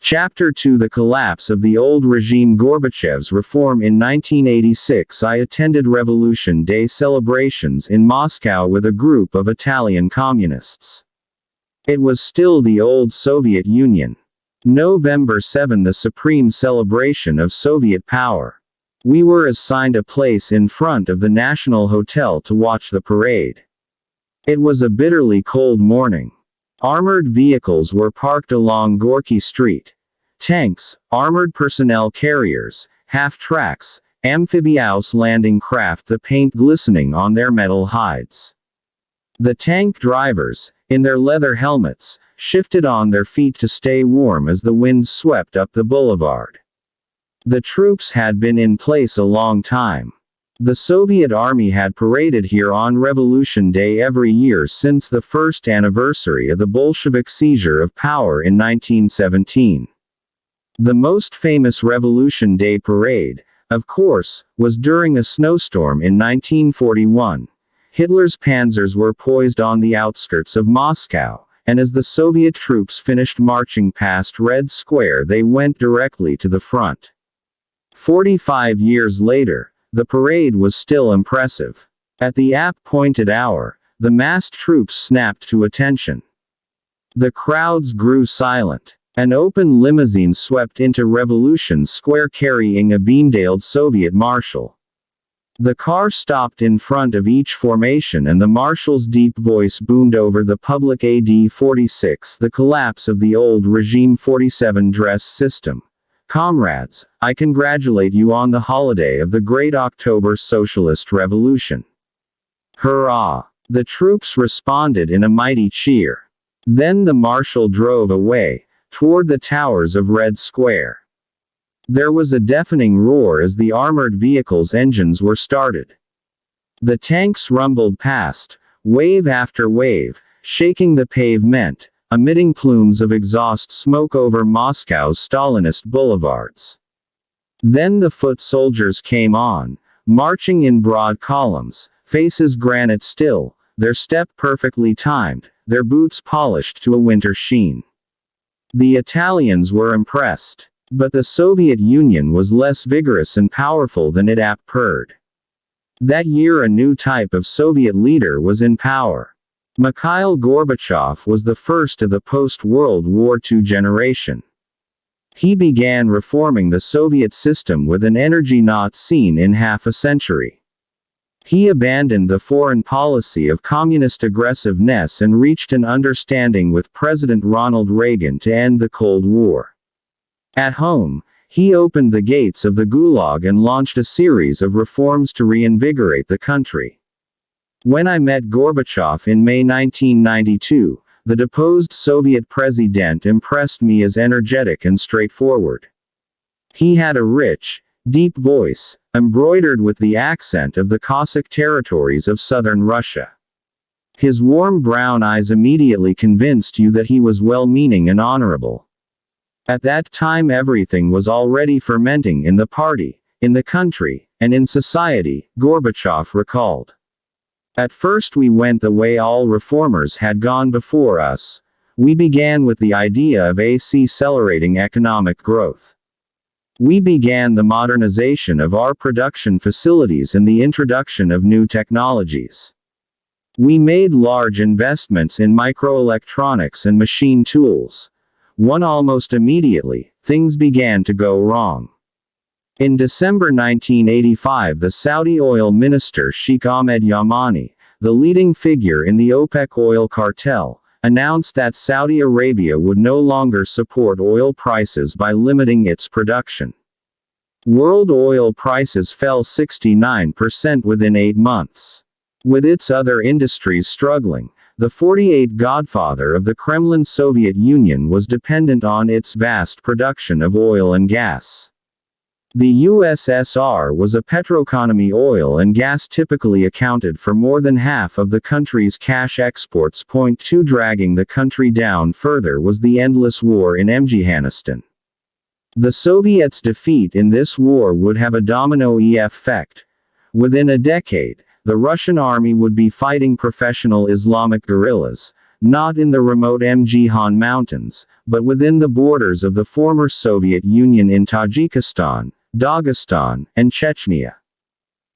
Chapter 2: The Collapse of the Old Regime. Gorbachev's reform. In 1986 I attended Revolution Day celebrations in Moscow with a group of Italian communists. It was still the old Soviet Union. November 7, the supreme celebration of Soviet power. We were assigned a place in front of the National Hotel to watch the parade. It was a bitterly cold morning. Armored vehicles were parked along Gorky Street. Tanks, armored personnel carriers, half-tracks, amphibious landing craft, the paint glistening on their metal hides. The tank drivers, in their leather helmets, shifted on their feet to stay warm as the wind swept up the boulevard. The troops had been in place a long time. The Soviet Army had paraded here on Revolution Day every year since the first anniversary of the Bolshevik seizure of power in 1917. The most famous Revolution Day parade, of course, was during a snowstorm in 1941. Hitler's panzers were poised on the outskirts of Moscow, and as the Soviet troops finished marching past Red Square, they went directly to the front. 45 years later, the parade was still impressive. At the appointed hour, the massed troops snapped to attention. The crowds grew silent. An open limousine swept into Revolution Square carrying a beamtailed Soviet marshal. The car stopped in front of each formation and the marshal's deep voice boomed over the public. AD 46, the collapse of the old regime. 47, dress system. Comrades, I congratulate you on the holiday of the great October Socialist Revolution. Hurrah! The troops responded in a mighty cheer. Then the marshal drove away, toward the towers of Red Square. There was a deafening roar as the armored vehicles' engines were started. The tanks rumbled past, wave after wave, shaking the pavement, emitting plumes of exhaust smoke over Moscow's Stalinist boulevards. Then the foot soldiers came on, marching in broad columns, faces granite still, their step perfectly timed, their boots polished to a winter sheen. The Italians were impressed. But the Soviet Union was less vigorous and powerful than it appeared. That year a new type of Soviet leader was in power. Mikhail Gorbachev was the first of the post-World War II generation. He began reforming the Soviet system with an energy not seen in half a century. He abandoned the foreign policy of communist aggressiveness and reached an understanding with President Ronald Reagan to end the Cold War. At home, he opened the gates of the Gulag and launched a series of reforms to reinvigorate the country. When I met Gorbachev in May 1992, the deposed Soviet president impressed me as energetic and straightforward. He had a rich, deep voice, embroidered with the accent of the Cossack territories of southern Russia. His warm brown eyes immediately convinced you that he was well-meaning and honorable. At that time everything was already fermenting in the party, in the country, and in society, Gorbachev recalled. At first we went the way all reformers had gone before us. We began with the idea of accelerating economic growth. We began the modernization of our production facilities and the introduction of new technologies. We made large investments in microelectronics and machine tools. Almost immediately, things began to go wrong. In December 1985, the Saudi oil minister Sheikh Ahmed Yamani, the leading figure in the OPEC oil cartel, announced that Saudi Arabia would no longer support oil prices by limiting its production. World oil prices fell 69% within 8 months. With its other industries struggling, the 48th godfather of the Kremlin Soviet Union was dependent on its vast production of oil and gas. The USSR was a petroeconomy. Oil and gas typically accounted for more than half of the country's cash exports. Point 2. Dragging the country down further was the endless war in Afghanistan. The Soviets' defeat in this war would have a domino effect. Within a decade, the Russian army would be fighting professional Islamic guerrillas, not in the remote Mjihan Mountains, but within the borders of the former Soviet Union in Tajikistan, Dagestan, and Chechnya.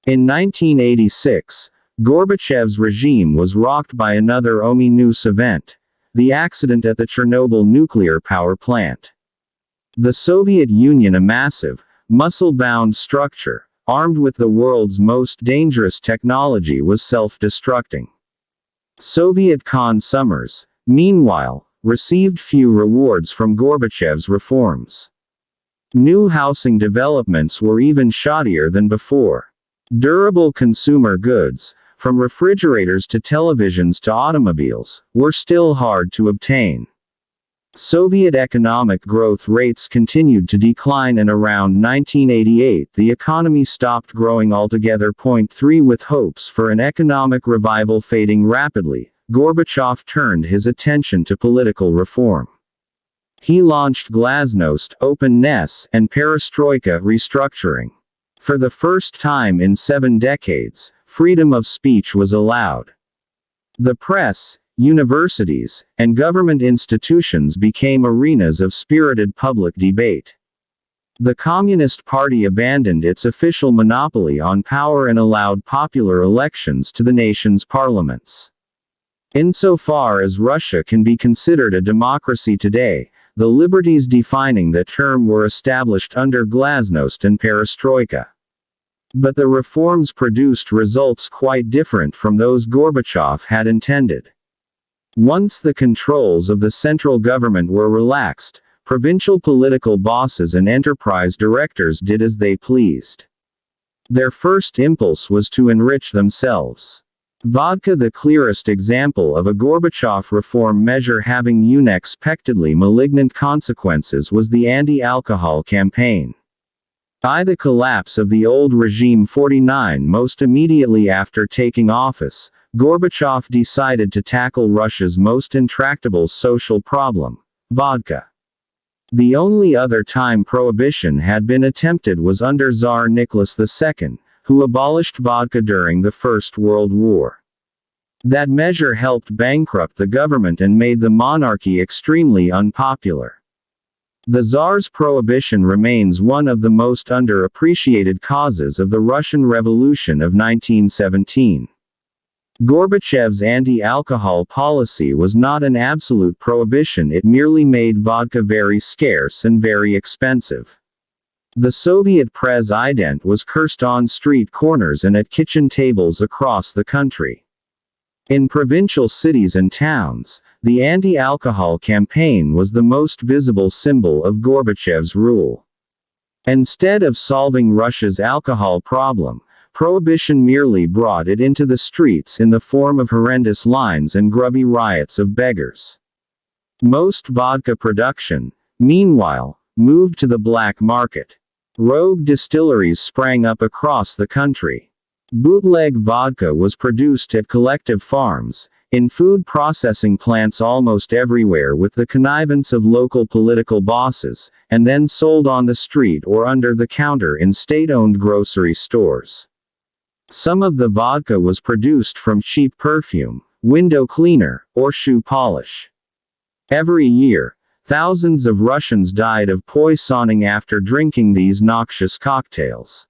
In 1986, Gorbachev's regime was rocked by another ominous event, the accident at the Chernobyl nuclear power plant. The Soviet Union, a massive, muscle-bound structure, armed with the world's most dangerous technology, was self-destructing. Soviet Khan Summers, meanwhile, received few rewards from Gorbachev's reforms. New housing developments were even shoddier than before. Durable consumer goods, from refrigerators to televisions to automobiles, were still hard to obtain. Soviet economic growth rates continued to decline, and around 1988 the economy stopped growing altogether. 3 With hopes for an economic revival fading rapidly, Gorbachev turned his attention to political reform. He launched glasnost, openness, and perestroika restructuring. For the first time in 7 decades, freedom of speech was allowed. The press, universities, and government institutions became arenas of spirited public debate. The Communist Party abandoned its official monopoly on power and allowed popular elections to the nation's parliaments. Insofar as Russia can be considered a democracy today, the liberties defining the term were established under glasnost and perestroika. But the reforms produced results quite different from those Gorbachev had intended. Once the controls of the central government were relaxed, provincial political bosses and enterprise directors did as they pleased. Their first impulse was to enrich themselves. Vodka, the clearest example of a Gorbachev reform measure having unexpectedly malignant consequences, was the anti-alcohol campaign. By the collapse of the old regime 49, most immediately after taking office, Gorbachev decided to tackle Russia's most intractable social problem, vodka. The only other time prohibition had been attempted was under Tsar Nicholas II, who abolished vodka during the First World War. That measure helped bankrupt the government and made the monarchy extremely unpopular. The Tsar's prohibition remains one of the most underappreciated causes of the Russian Revolution of 1917. Gorbachev's anti-alcohol policy was not an absolute prohibition, it merely made vodka very scarce and very expensive. The Soviet president was cursed on street corners and at kitchen tables across the country. In provincial cities and towns, the anti-alcohol campaign was the most visible symbol of Gorbachev's rule. Instead of solving Russia's alcohol problem, prohibition merely brought it into the streets in the form of horrendous lines and grubby riots of beggars. Most vodka production, meanwhile, moved to the black market. Rogue distilleries sprang up across the country. Bootleg vodka was produced at collective farms, in food processing plants almost everywhere with the connivance of local political bosses, and then sold on the street or under the counter in state-owned grocery stores. Some of the vodka was produced from cheap perfume, window cleaner, or shoe polish. Every year, thousands of Russians died of poisoning after drinking these noxious cocktails.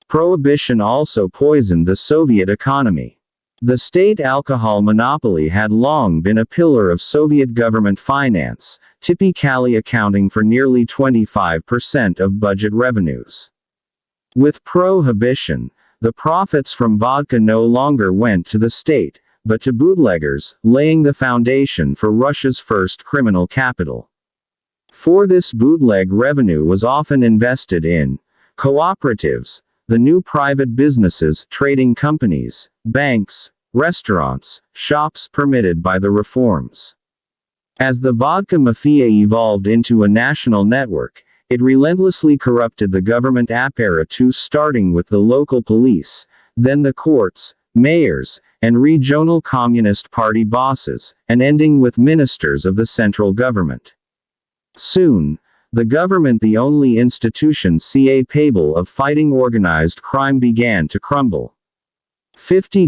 Prohibition also poisoned the Soviet economy. The state alcohol monopoly had long been a pillar of Soviet government finance, typically accounting for nearly 25% of budget revenues. With prohibition, the profits from vodka no longer went to the state, but to bootleggers, laying the foundation for Russia's first criminal capital. For this bootleg revenue was often invested in cooperatives, the new private businesses, trading companies, banks, restaurants, shops permitted by the reforms. As the vodka mafia evolved into a national network, it relentlessly corrupted the government apparatus, starting with the local police, then the courts, mayors, and regional Communist Party bosses, and ending with ministers of the central government. Soon, the government, the only institution capable of fighting organized crime, began to crumble.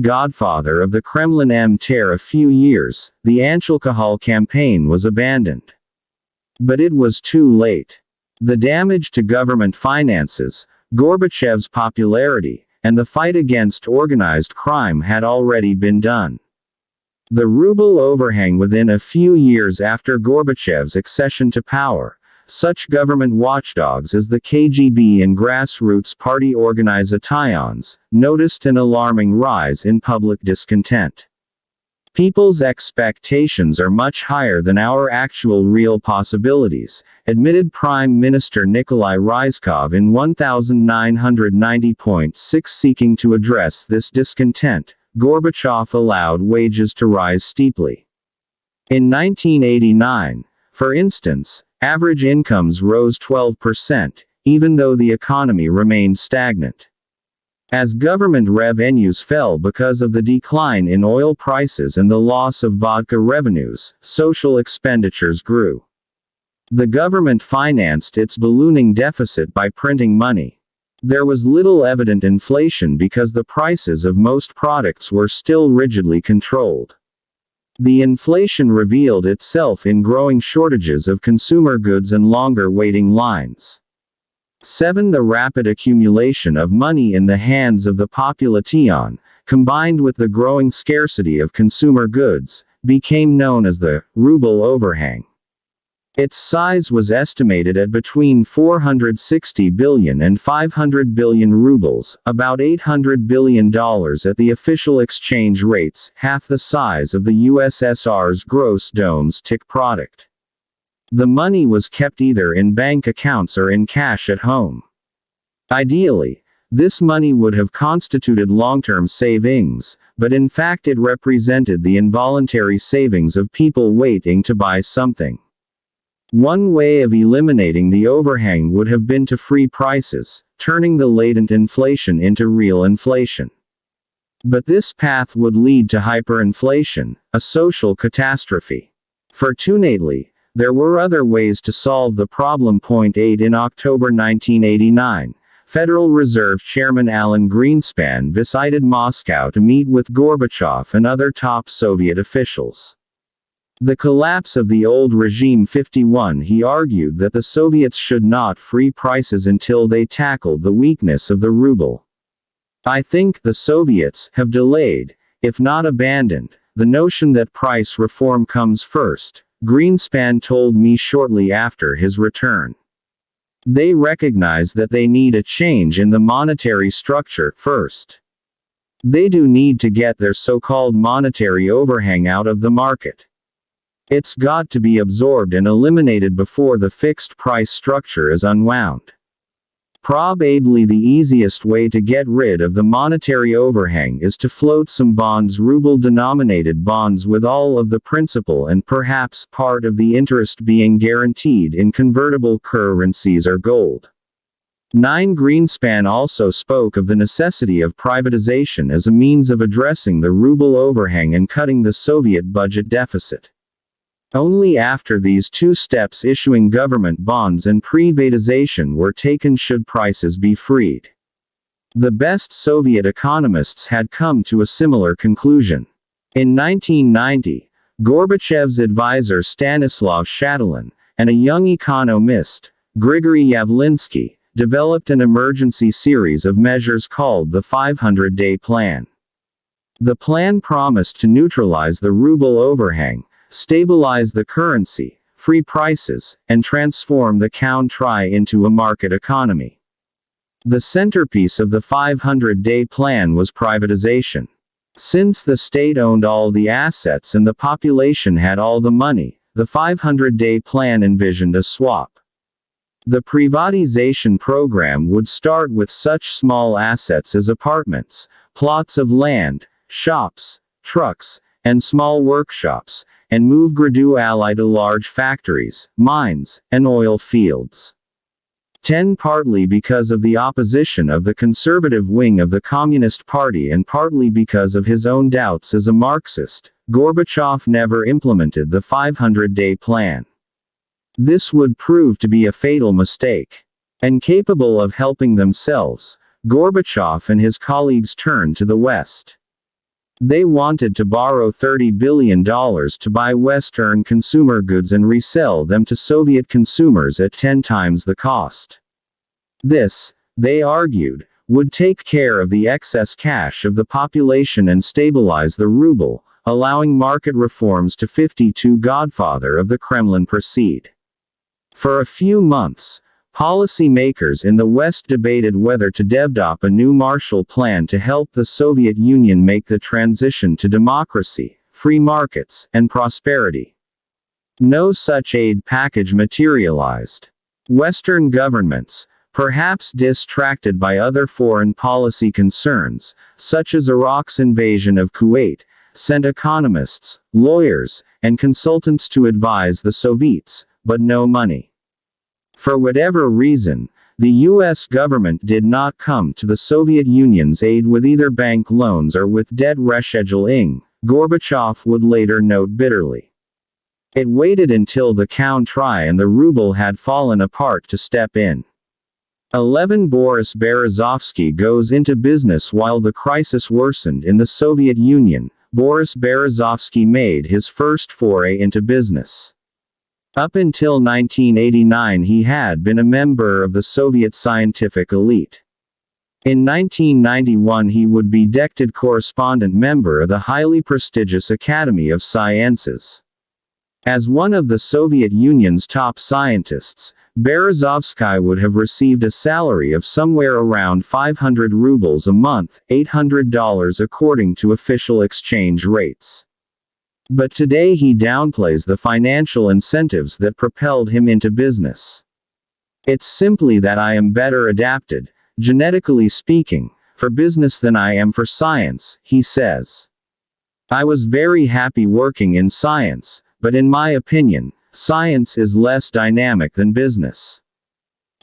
Godfather of the Kremlin a few years, the anti-alcohol campaign was abandoned. But it was too late. The damage to government finances, Gorbachev's popularity, and the fight against organized crime had already been done. The ruble overhang within a few years after Gorbachev's accession to power, such government watchdogs as the KGB and grassroots party organizations, noticed an alarming rise in public discontent. People's expectations are much higher than our actual real possibilities, admitted Prime Minister Nikolai Ryzhkov in 1990.6. Seeking to address this discontent, Gorbachev allowed wages to rise steeply. In 1989, for instance, average incomes rose 12%, even though the economy remained stagnant. As government revenues fell because of the decline in oil prices and the loss of vodka revenues, social expenditures grew. The government financed its ballooning deficit by printing money. There was little evident inflation because the prices of most products were still rigidly controlled. The inflation revealed itself in growing shortages of consumer goods and longer waiting lines. 7. The rapid accumulation of money in the hands of the population, combined with the growing scarcity of consumer goods, became known as the ruble overhang. Its size was estimated at between 460 billion and 500 billion rubles, about $800 billion at the official exchange rates, half the size of the USSR's gross domestic product. The money was kept either in bank accounts or in cash at home. Ideally, this money would have constituted long-term savings, but in fact it represented the involuntary savings of people waiting to buy something. One way of eliminating the overhang would have been to free prices, turning the latent inflation into real inflation. But this path would lead to hyperinflation, a social catastrophe. Fortunately, there were other ways to solve the problem. 8. In October 1989, Federal Reserve Chairman Alan Greenspan visited Moscow to meet with Gorbachev and other top Soviet officials. The collapse of the old regime. 51. He argued that the Soviets should not free prices until they tackled the weakness of the ruble. I think the Soviets have delayed, if not abandoned, the notion that price reform comes first, Greenspan told me shortly after his return. They recognize that they need a change in the monetary structure first. They do need to get their so-called monetary overhang out of the market. It's got to be absorbed and eliminated before the fixed price structure is unwound. Probably the easiest way to get rid of the monetary overhang is to float some bonds, ruble-denominated bonds with all of the principal and perhaps part of the interest being guaranteed in convertible currencies or gold. 9. Greenspan also spoke of the necessity of privatization as a means of addressing the ruble overhang and cutting the Soviet budget deficit. Only after these two steps, issuing government bonds and privatization, were taken, should prices be freed. The best Soviet economists had come to a similar conclusion. In 1990, Gorbachev's advisor Stanislav Shatilin, and a young economist, Grigory Yavlinsky, developed an emergency series of measures called the 500-day plan. The plan promised to neutralize the ruble overhang, stabilize the currency, free prices, and transform the country into a market economy. The centerpiece of the 500-day plan was privatization. Since the state owned all the assets and the population had all the money, the 500-day plan envisioned a swap. The privatization program would start with such small assets as apartments, plots of land, shops, trucks, and small workshops, and move gradually to large factories, mines, and oil fields. 10. Partly because of the opposition of the conservative wing of the Communist Party and partly because of his own doubts as a Marxist, Gorbachev never implemented the 500-day plan. This would prove to be a fatal mistake. Incapable of helping themselves, Gorbachev and his colleagues turned to the West. They wanted to borrow $30 billion to buy Western consumer goods and resell them to Soviet consumers at 10 times the cost. This, they argued, would take care of the excess cash of the population and stabilize the ruble, allowing market reforms to 52 Godfather of the Kremlin proceed. For a few months, policymakers in the West debated whether to develop a new Marshall Plan to help the Soviet Union make the transition to democracy, free markets, and prosperity. No such aid package materialized. Western governments, perhaps distracted by other foreign policy concerns, such as Iraq's invasion of Kuwait, sent economists, lawyers, and consultants to advise the Soviets, but no money. For whatever reason, the U.S. government did not come to the Soviet Union's aid with either bank loans or with debt rescheduling, Gorbachev would later note bitterly. It waited until the country and the ruble had fallen apart to step in. 11 Boris Berezovsky goes into business. While the crisis worsened in the Soviet Union, Boris Berezovsky made his first foray into business. Up until 1989 he had been a member of the Soviet scientific elite. In 1991 he would be elected correspondent member of the highly prestigious Academy of Sciences. As one of the Soviet Union's top scientists, Berezovsky would have received a salary of somewhere around 500 rubles a month, $800 according to official exchange rates. But today he downplays the financial incentives that propelled him into business. It's simply that I am better adapted, genetically speaking, for business than I am for science, he says. I was very happy working in science, but in my opinion, science is less dynamic than business.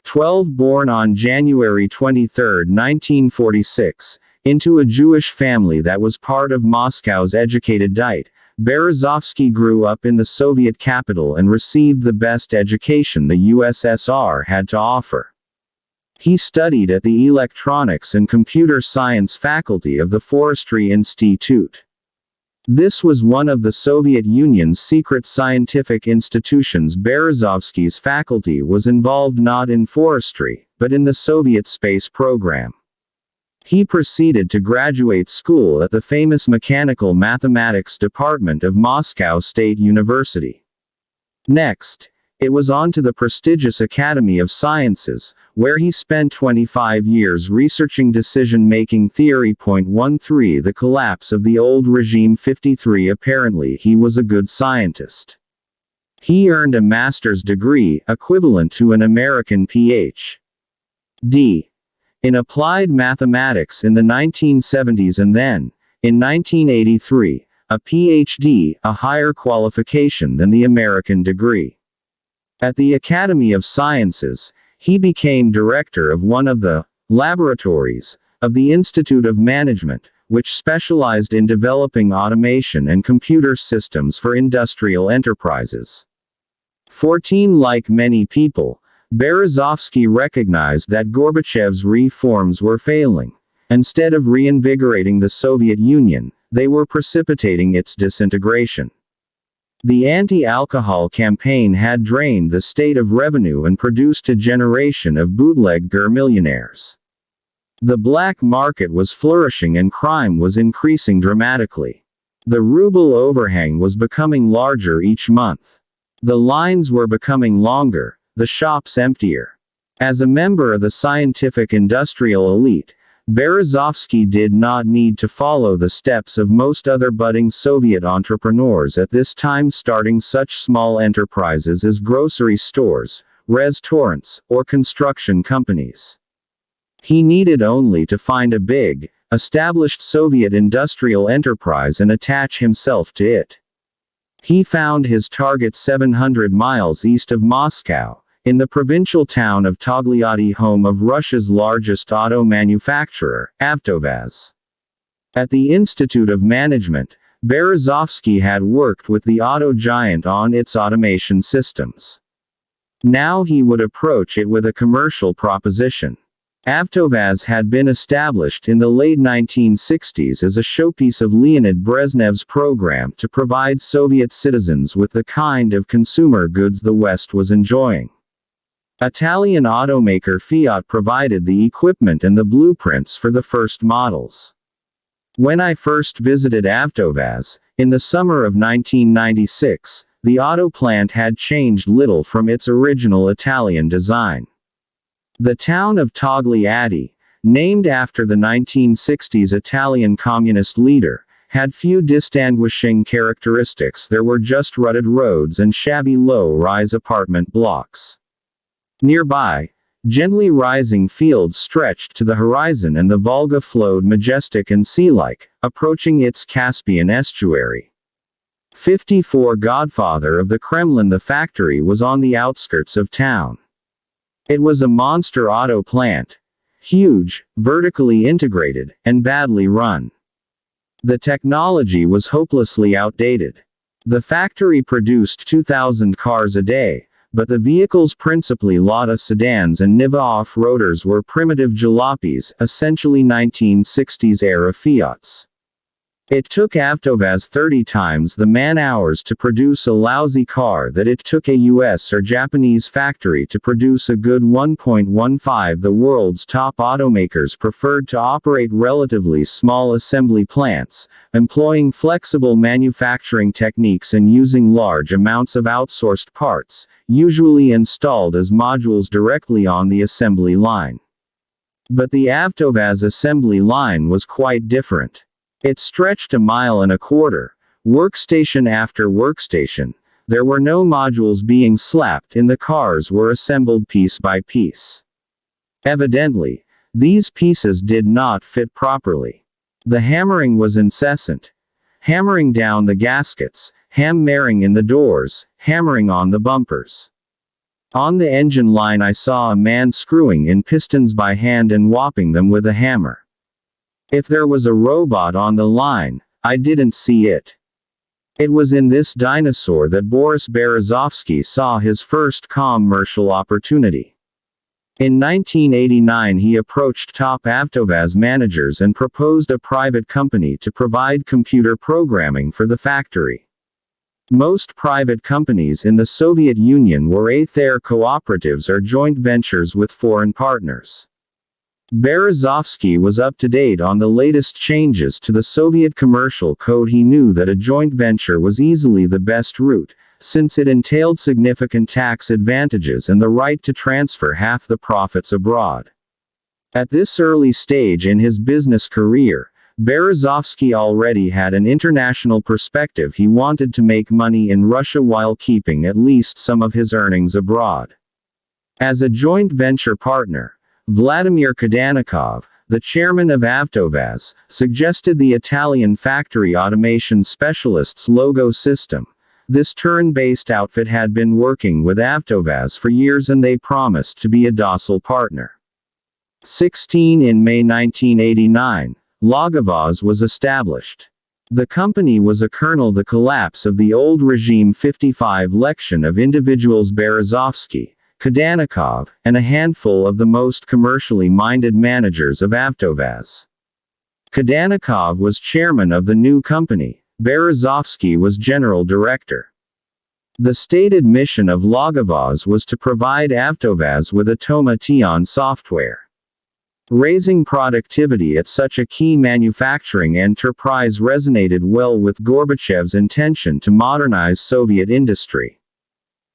12 Born on January 23, 1946, into a Jewish family that was part of Moscow's educated diet, Berezovsky grew up in the Soviet capital and received the best education the USSR had to offer. He studied at the Electronics and Computer Science faculty of the Forestry Institute. This was one of the Soviet Union's secret scientific institutions. Berezovsky's faculty was involved not in forestry, but in the Soviet space program. He proceeded to graduate school at the famous Mechanical Mathematics Department of Moscow State University. Next, it was on to the prestigious Academy of Sciences, where he spent 25 years researching decision-making theory. 13 The collapse of the old regime. 53 Apparently he was a good scientist. He earned a master's degree, equivalent to an American Ph.D. in applied mathematics in the 1970s and then, in 1983, a Ph.D., a higher qualification than the American degree. At the Academy of Sciences, he became director of one of the laboratories of the Institute of Management, which specialized in developing automation and computer systems for industrial enterprises. 14 Like many people, Berezovsky recognized that Gorbachev's reforms were failing. Instead of reinvigorating the Soviet Union, they were precipitating its disintegration. The anti-alcohol campaign had drained the state of revenue and produced a generation of bootlegger millionaires. The black market was flourishing and crime was increasing dramatically. The ruble overhang was becoming larger each month. The lines were becoming longer, the shops emptier. As a member of the scientific industrial elite, Berezovsky did not need to follow the steps of most other budding Soviet entrepreneurs at this time, starting such small enterprises as grocery stores, restaurants, or construction companies. He needed only to find a big, established Soviet industrial enterprise and attach himself to it. He found his target 700 miles east of Moscow, in the provincial town of Togliatti, home of Russia's largest auto manufacturer, Avtovaz. At the Institute of Management, Berezovsky had worked with the auto giant on its automation systems. Now he would approach it with a commercial proposition. Avtovaz had been established in the late 1960s as a showpiece of Leonid Brezhnev's program to provide Soviet citizens with the kind of consumer goods the West was enjoying. Italian automaker Fiat provided the equipment and the blueprints for the first models. When I first visited Avtovaz, in the summer of 1996, the auto plant had changed little from its original Italian design. The town of Togliatti, named after the 1960s Italian communist leader, had few distinguishing characteristics. There were just rutted roads and shabby low-rise apartment blocks. Nearby, gently rising fields stretched to the horizon and the Volga flowed majestic and sea-like, approaching its Caspian estuary. 54 Godfather of the Kremlin. The factory was on the outskirts of town. It was a monster auto plant. Huge, vertically integrated, and badly run. The technology was hopelessly outdated. The factory produced 2,000 cars a day, but the vehicles, principally Lada sedans and Niva off-roaders, were primitive jalopies, essentially 1960s-era Fiats. It took Avtovaz 30 times the man-hours to produce a lousy car that it took a US or Japanese factory to produce a good 1.15. The world's top automakers preferred to operate relatively small assembly plants, employing flexible manufacturing techniques and using large amounts of outsourced parts, usually installed as modules directly on the assembly line. But the Avtovaz assembly line was quite different. It stretched a mile and a quarter, workstation after workstation. There were no modules being slapped in. The cars were assembled piece by piece. Evidently, these pieces did not fit properly. The hammering was incessant. Hammering down the gaskets, hammering in the doors, hammering on the bumpers. On the engine line I saw a man screwing in pistons by hand and whopping them with a hammer. If there was a robot on the line, I didn't see it. It was in this dinosaur that Boris Berezovsky saw his first commercial opportunity. In 1989 he approached top Avtovaz managers and proposed a private company to provide computer programming for the factory. Most private companies in the Soviet Union were either cooperatives or joint ventures with foreign partners. Berezovsky was up to date on the latest changes to the Soviet commercial code. He knew that a joint venture was easily the best route, since it entailed significant tax advantages and the right to transfer half the profits abroad. At this early stage in his business career, Berezovsky already had an international perspective. He wanted to make money in Russia while keeping at least some of his earnings abroad. As a joint venture partner, Vladimir Kremlin, the chairman of Avtovaz, suggested the Italian factory automation specialists logo system. This turn-based outfit had been working with Avtovaz for years and they promised to be a docile partner. 16 In May 1989, Lawlessness was established. The company was a kernel. The collapse of the old regime. 55 Lection of individuals. Berezovsky, Kremlin, and a handful of the most commercially minded managers of Avtovaz. Kremlin was chairman of the new company. Berezovsky was general director. The stated mission of Lawlessness was to provide Avtovaz with automation software. Raising productivity at such a key manufacturing enterprise resonated well with Gorbachev's intention to modernize Soviet industry.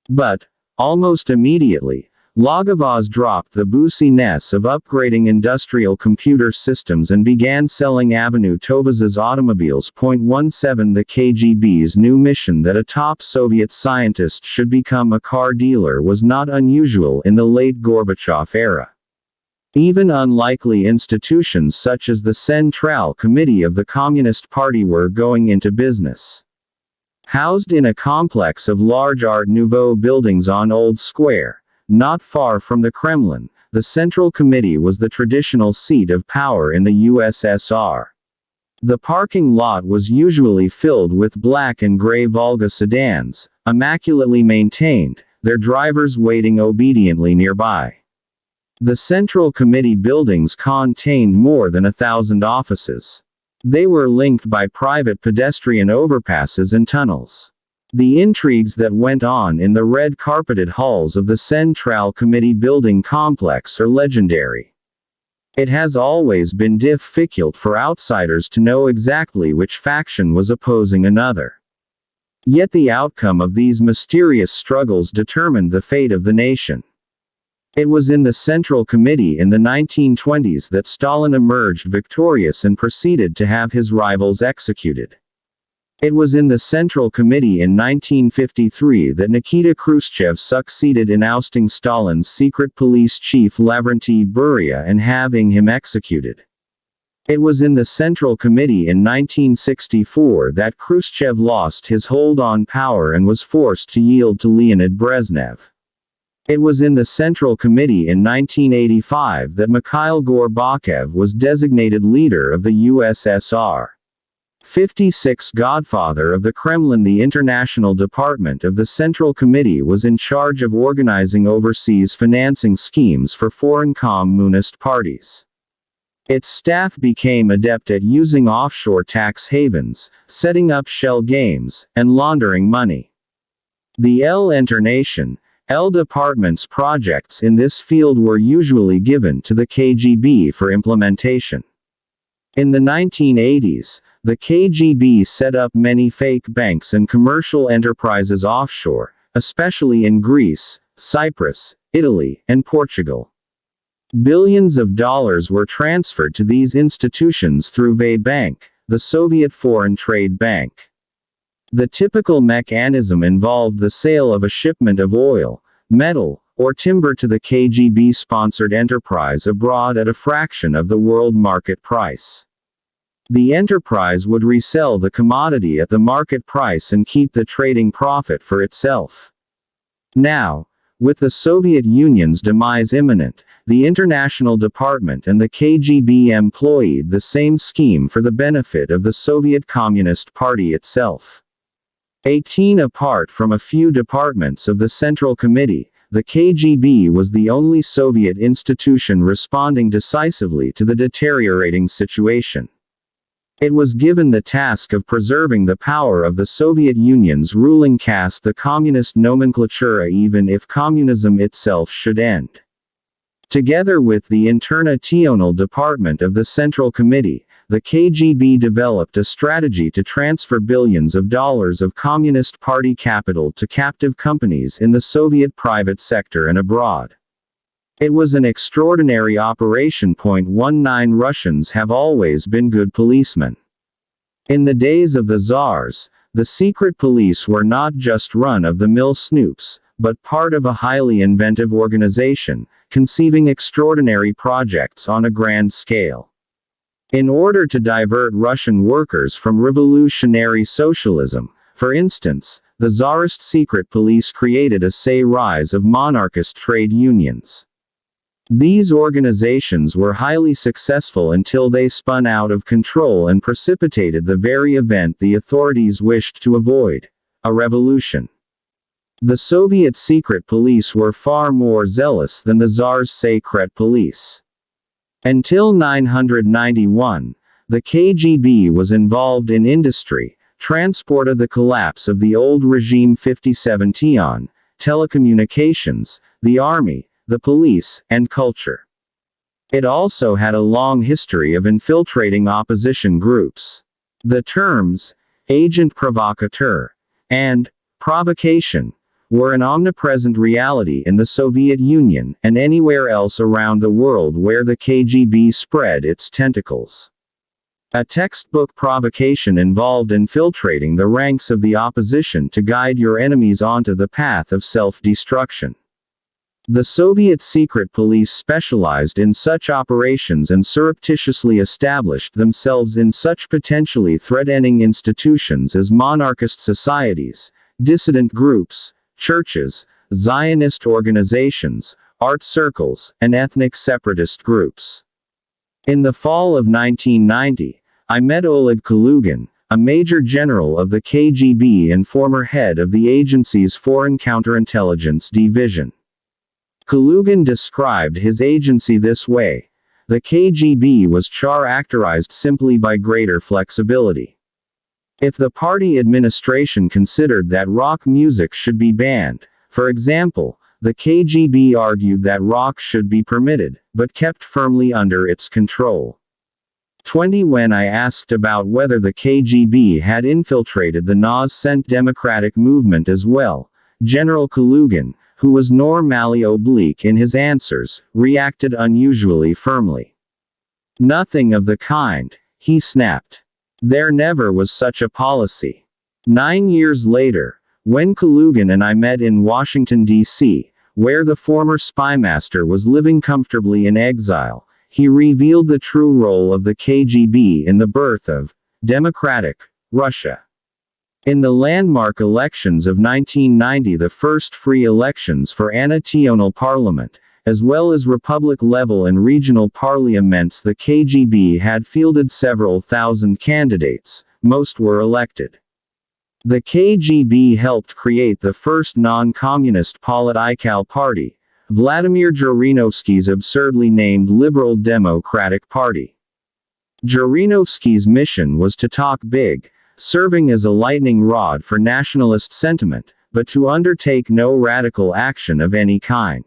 But, almost immediately, Lawlessness dropped the business of upgrading industrial computer systems and began selling Aduiobooks automobiles. 17 The KGB's new mission that a top Soviet scientist should become a car dealer was not unusual in the late Gorbachev era. Even unlikely institutions such as the Central Committee of the Communist Party were going into business. Housed in a complex of large Art Nouveau buildings on Old Square, not far from the Kremlin, the Central Committee was the traditional seat of power in the USSR. The parking lot was usually filled with black and gray Volga sedans, immaculately maintained, their drivers waiting obediently nearby. The Central Committee buildings contained more than 1,000 offices. They were linked by private pedestrian overpasses and tunnels. The intrigues that went on in the red-carpeted halls of the Central Committee building complex are legendary. It has always been difficult for outsiders to know exactly which faction was opposing another. Yet the outcome of these mysterious struggles determined the fate of the nation. It was in the Central Committee in the 1920s that Stalin emerged victorious and proceeded to have his rivals executed. It was in the Central Committee in 1953 that Nikita Khrushchev succeeded in ousting Stalin's secret police chief Lavrentiy Beria and having him executed. It was in the Central Committee in 1964 that Khrushchev lost his hold on power and was forced to yield to Leonid Brezhnev. It was in the Central Committee in 1985 that Mikhail Gorbachev was designated leader of the USSR. 56 Godfather of the Kremlin. The International Department of the Central Committee was in charge of organizing overseas financing schemes for foreign communist parties. Its staff became adept at using offshore tax havens, setting up shell games, and laundering money. The L Internation, L Department's projects in this field were usually given to the KGB for implementation. In the 1980s, the KGB set up many fake banks and commercial enterprises offshore, especially in Greece, Cyprus, Italy, and Portugal. Billions of dollars were transferred to these institutions through VA-Bank, the Soviet foreign trade bank. The typical mechanism involved the sale of a shipment of oil, metal, or timber to the KGB-sponsored enterprise abroad at a fraction of the world market price. The enterprise would resell the commodity at the market price and keep the trading profit for itself. Now, with the Soviet Union's demise imminent, the International Department and the KGB employed the same scheme for the benefit of the Soviet Communist Party itself. 18 apart from a few departments of the Central Committee, the KGB was the only Soviet institution responding decisively to the deteriorating situation. It was given the task of preserving the power of the Soviet Union's ruling caste, the communist nomenclatura, even if communism itself should end. Together with the International Department of the Central Committee, the KGB developed a strategy to transfer billions of dollars of Communist Party capital to captive companies in the Soviet private sector and abroad. It was an extraordinary operation. 19 Russians have always been good policemen. In the days of the Tsars, the secret police were not just run-of-the-mill snoops, but part of a highly inventive organization, conceiving extraordinary projects on a grand scale. In order to divert Russian workers from revolutionary socialism, for instance, the Tsarist secret police created a rise of monarchist trade unions. These organizations were highly successful until they spun out of control and precipitated the very event the authorities wished to avoid: a revolution. The Soviet secret police were far more zealous than the Tsar's secret police. Until 1991, the KGB was involved in industry, transport of the collapse of the old regime 57 Tion, telecommunications, the army, the police, and culture. It also had a long history of infiltrating opposition groups. The terms agent provocateur and provocation were an omnipresent reality in the Soviet Union and anywhere else around the world where the KGB spread its tentacles. A textbook provocation involved infiltrating the ranks of the opposition to guide your enemies onto the path of self-destruction. The Soviet secret police specialized in such operations and surreptitiously established themselves in such potentially threatening institutions as monarchist societies, dissident groups, churches, Zionist organizations, art circles, and ethnic separatist groups. In the fall of 1990, I met Oleg Kalugin, a major general of the KGB and former head of the agency's Foreign Counterintelligence Division. Kalugin described his agency this way: the KGB was characterized simply by greater flexibility. If the party administration considered that rock music should be banned, for example, the KGB argued that rock should be permitted, but kept firmly under its control. 20 When I asked about whether the KGB had infiltrated the nascent democratic movement as well, General Kalugin, who was normally oblique in his answers, reacted unusually firmly. "Nothing of the kind," he snapped. "There never was such a policy." 9 years later, when Kalugin and I met in Washington, D.C., where the former spymaster was living comfortably in exile, he revealed the true role of the KGB in the birth of democratic Russia. In the landmark elections of 1990, the first free elections for national parliament, as well as republic-level and regional parliaments, the KGB had fielded several thousand candidates. Most were elected. The KGB helped create the first non-communist political party, Vladimir Zhirinovsky's absurdly named Liberal Democratic Party. Zhirinovsky's mission was to talk big, serving as a lightning rod for nationalist sentiment, but to undertake no radical action of any kind.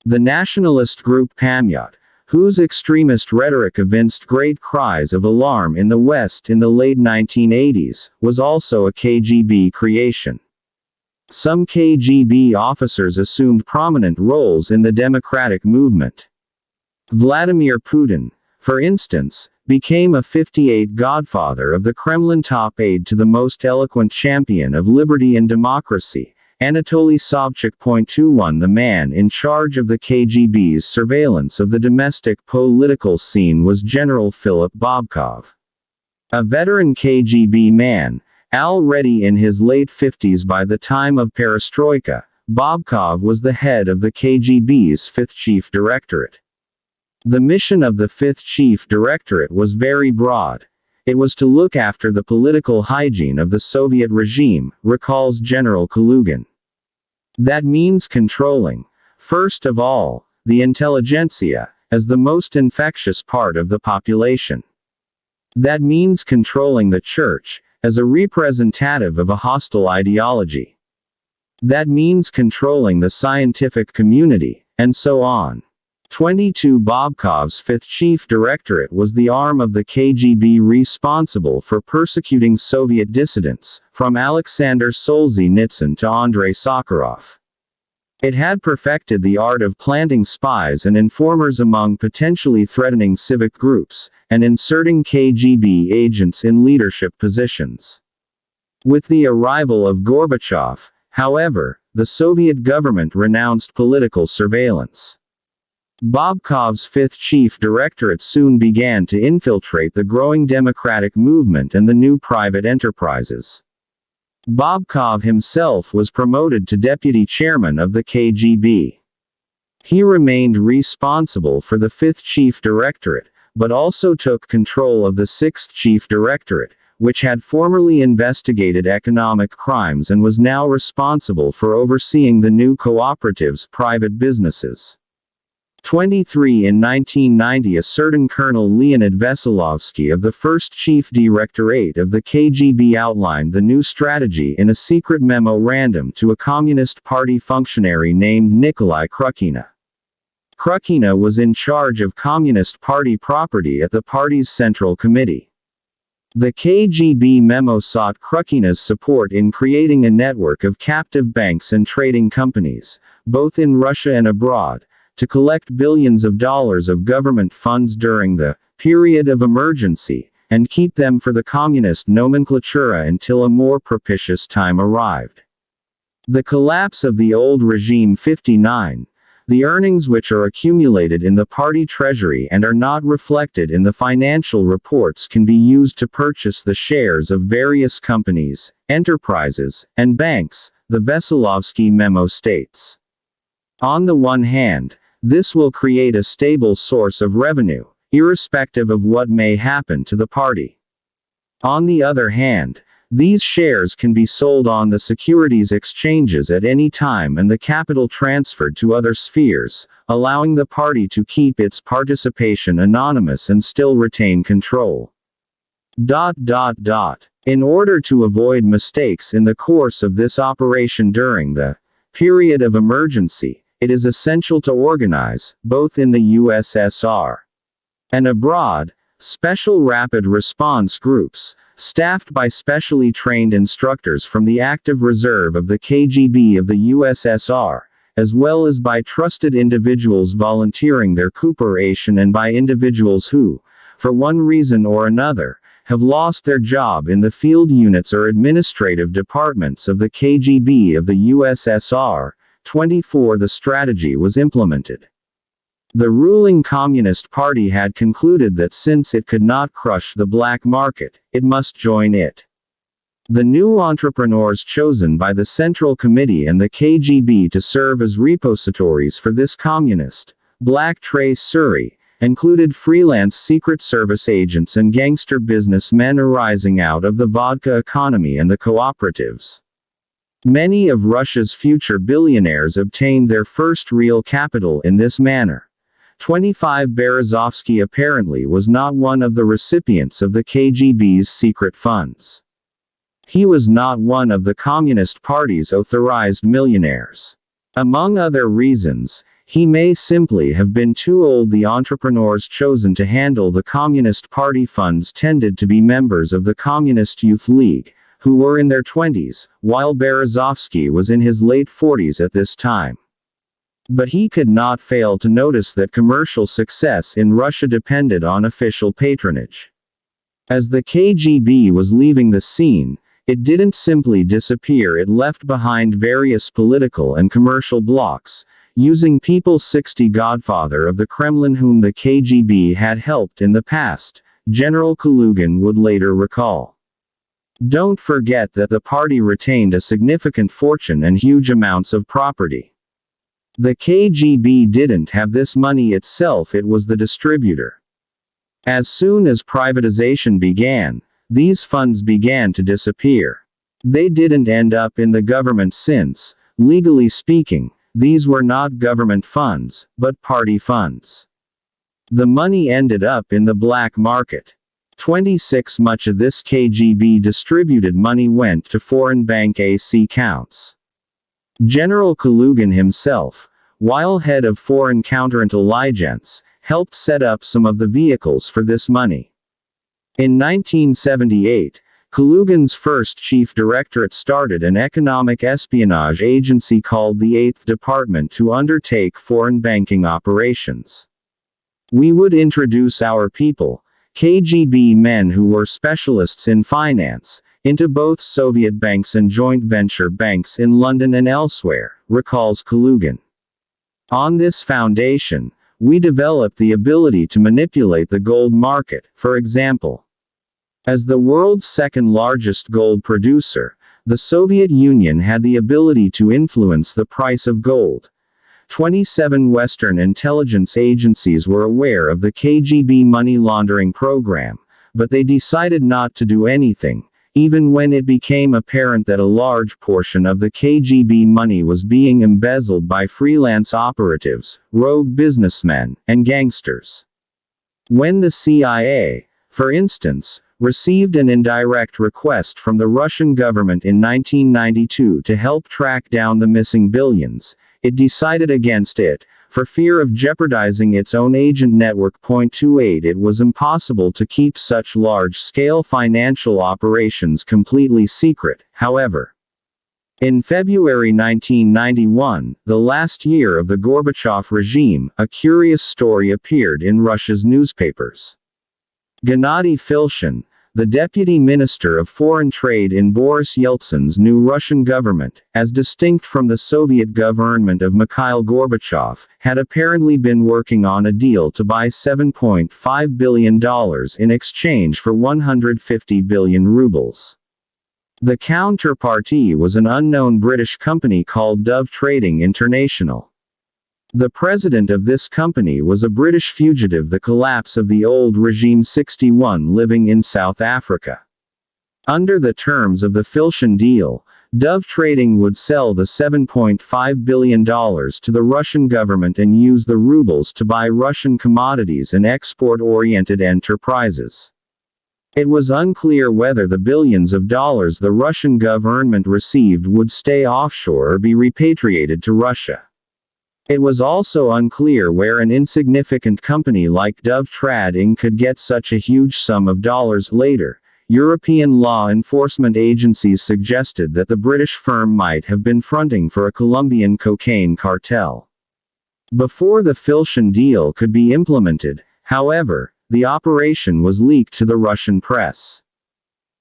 The nationalist group Pamyat, whose extremist rhetoric evinced great cries of alarm in the West in the late 1980s, was also a KGB creation. Some KGB officers assumed prominent roles in the democratic movement. Vladimir Putin, for instance, became a '58 godfather of the Kremlin, top aide to the most eloquent champion of liberty and democracy, Anatoly Sobchak. 21 The man in charge of the KGB's surveillance of the domestic political scene was General Philip Bobkov. A veteran KGB man, already in his late 50s by the time of perestroika, Bobkov was the head of the KGB's Fifth Chief Directorate. The mission of the Fifth Chief Directorate was very broad. It was to look after the political hygiene of the Soviet regime, recalls General Kalugin. That means controlling, first of all, the intelligentsia, as the most infectious part of the population. That means controlling the church, as a representative of a hostile ideology. That means controlling the scientific community, and so on. 22 Bobkov's Fifth Chief Directorate was the arm of the KGB responsible for persecuting Soviet dissidents, from Alexander Solzhenitsyn to Andrei Sakharov. It had perfected the art of planting spies and informers among potentially threatening civic groups, and inserting KGB agents in leadership positions. With the arrival of Gorbachev, however, the Soviet government renounced political surveillance. Bobkov's Fifth Chief Directorate soon began to infiltrate the growing democratic movement and the new private enterprises. Bobkov himself was promoted to deputy chairman of the KGB. He remained responsible for the Fifth Chief Directorate, but also took control of the Sixth Chief Directorate, which had formerly investigated economic crimes and was now responsible for overseeing the new cooperatives' private businesses. 23 In 1990, a certain Colonel Leonid Veselovsky of the First Chief Directorate of the KGB outlined the new strategy in a secret memorandum to a Communist Party functionary named Nikolai Krukina. Krukina was in charge of Communist Party property at the party's Central Committee. The KGB memo sought Krukina's support in creating a network of captive banks and trading companies, both in Russia and abroad, to collect billions of dollars of government funds during the period of emergency, and keep them for the communist nomenklatura until a more propitious time arrived. The collapse of the old regime. 59. The earnings which are accumulated in the party treasury and are not reflected in the financial reports can be used to purchase the shares of various companies, enterprises, and banks, the Veselovsky memo states. On the one hand, this will create a stable source of revenue, irrespective of what may happen to the party. On the other hand, These shares can be sold on the securities exchanges at any time and the capital transferred to other spheres, allowing the party to keep its participation anonymous and still retain control. In order to avoid mistakes in the course of this operation during the period of emergency, it is essential to organize, both in the USSR and abroad, special rapid response groups, staffed by specially trained instructors from the active reserve of the KGB of the USSR, as well as by trusted individuals volunteering their cooperation and by individuals who, for one reason or another, have lost their job in the field units or administrative departments of the KGB of the USSR. 24 The strategy was implemented. The ruling Communist Party had concluded that since it could not crush the black market, it must join it. The new entrepreneurs chosen by the Central Committee and the KGB to serve as repositories for this communist, black tracery, included freelance Secret Service agents and gangster businessmen arising out of the vodka economy and the cooperatives. Many of Russia's future billionaires obtained their first real capital in this manner. 25 Berezovsky apparently was not one of the recipients of the KGB's secret funds. He was not one of the Communist Party's authorized millionaires. Among other reasons, he may simply have been too old. The entrepreneurs chosen to handle the Communist Party funds tended to be members of the Communist Youth League, who were in their 20s, while Berezovsky was in his late 40s at this time. But he could not fail to notice that commercial success in Russia depended on official patronage. As the KGB was leaving the scene, it didn't simply disappear. It left behind various political and commercial blocs, using People's 60 Godfather of the Kremlin whom the KGB had helped in the past, General Kalugin would later recall. Don't forget that the party retained a significant fortune and huge amounts of property. The KGB didn't have this money itself, it was the distributor. As soon as privatization began, these funds began to disappear. They didn't end up in the government since, legally speaking, these were not government funds, but party funds. The money ended up in the black market. 26 Much of this KGB distributed money went to foreign bank accounts. General Kalugin himself, while head of foreign counterintelligence, helped set up some of the vehicles for this money. In 1978, Kalugin's first chief directorate started an economic espionage agency called the 8th Department to undertake foreign banking operations. We would introduce our people, KGB men who were specialists in finance, into both Soviet banks and joint venture banks in London and elsewhere, recalls Kalugin. On this foundation, we developed the ability to manipulate the gold market, for example. As the world's second largest gold producer, the Soviet Union had the ability to influence the price of gold. 27 Western intelligence agencies were aware of the KGB money laundering program, but they decided not to do anything, even when it became apparent that a large portion of the KGB money was being embezzled by freelance operatives, rogue businessmen, and gangsters. When the CIA, for instance, received an indirect request from the Russian government in 1992 to help track down the missing billions, it decided against it, for fear of jeopardizing its own agent network. 28 It was impossible to keep such large-scale financial operations completely secret, however. In February 1991, the last year of the Gorbachev regime, a curious story appeared in Russia's newspapers. Gennady Filshin, the deputy minister of foreign trade in Boris Yeltsin's new Russian government, as distinct from the Soviet government of Mikhail Gorbachev, had apparently been working on a deal to buy $7.5 billion in exchange for 150 billion rubles. The counterparty was an unknown British company called Dove Trading International. The president of this company was a British fugitive, the collapse of the old regime 61, living in South Africa. Under the terms of the Filshin deal, Dove Trading would sell the $7.5 billion to the Russian government and use the rubles to buy Russian commodities and export-oriented enterprises. It was unclear whether the billions of dollars the Russian government received would stay offshore or be repatriated to Russia. It was also unclear where an insignificant company like Dove Trading could get such a huge sum of dollars later. European law enforcement agencies suggested that the British firm might have been fronting for a Colombian cocaine cartel. Before the Filshin deal could be implemented, however, the operation was leaked to the Russian press.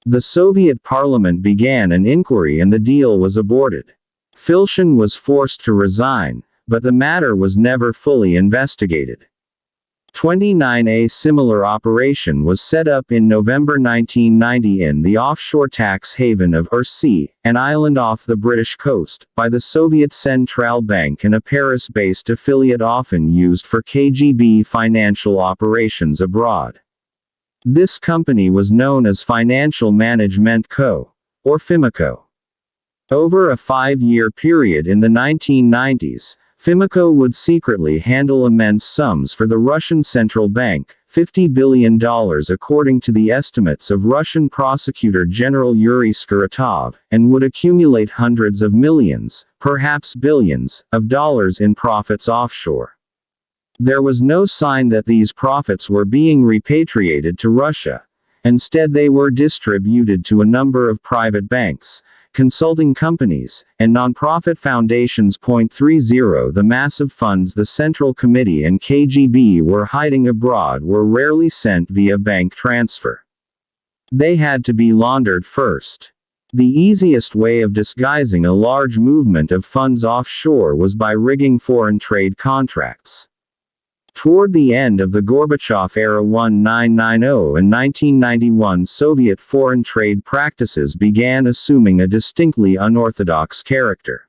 The Soviet parliament began an inquiry and the deal was aborted. Filshin was forced to resign, but the matter was never fully investigated. A similar operation was set up in November 1990 in the offshore tax haven of Ursi, an island off the British coast, by the Soviet Central Bank and a Paris-based affiliate often used for KGB financial operations abroad. This company was known as Financial Management Co., or FIMACO. Over a 5-year period in the 1990s, FIMACO would secretly handle immense sums for the Russian Central Bank, $50 billion according to the estimates of Russian Prosecutor General Yuri Skuratov, and would accumulate hundreds of millions, perhaps billions, of dollars in profits offshore. There was no sign that these profits were being repatriated to Russia. Instead, they were distributed to a number of private banks, consulting companies, and non-profit foundations. 30 The massive funds the Central Committee and KGB were hiding abroad were rarely sent via bank transfer. They had to be laundered first. The easiest way of disguising a large movement of funds offshore was by rigging foreign trade contracts. Toward the end of the Gorbachev era 1990 and 1991 Soviet foreign trade practices began assuming a distinctly unorthodox character.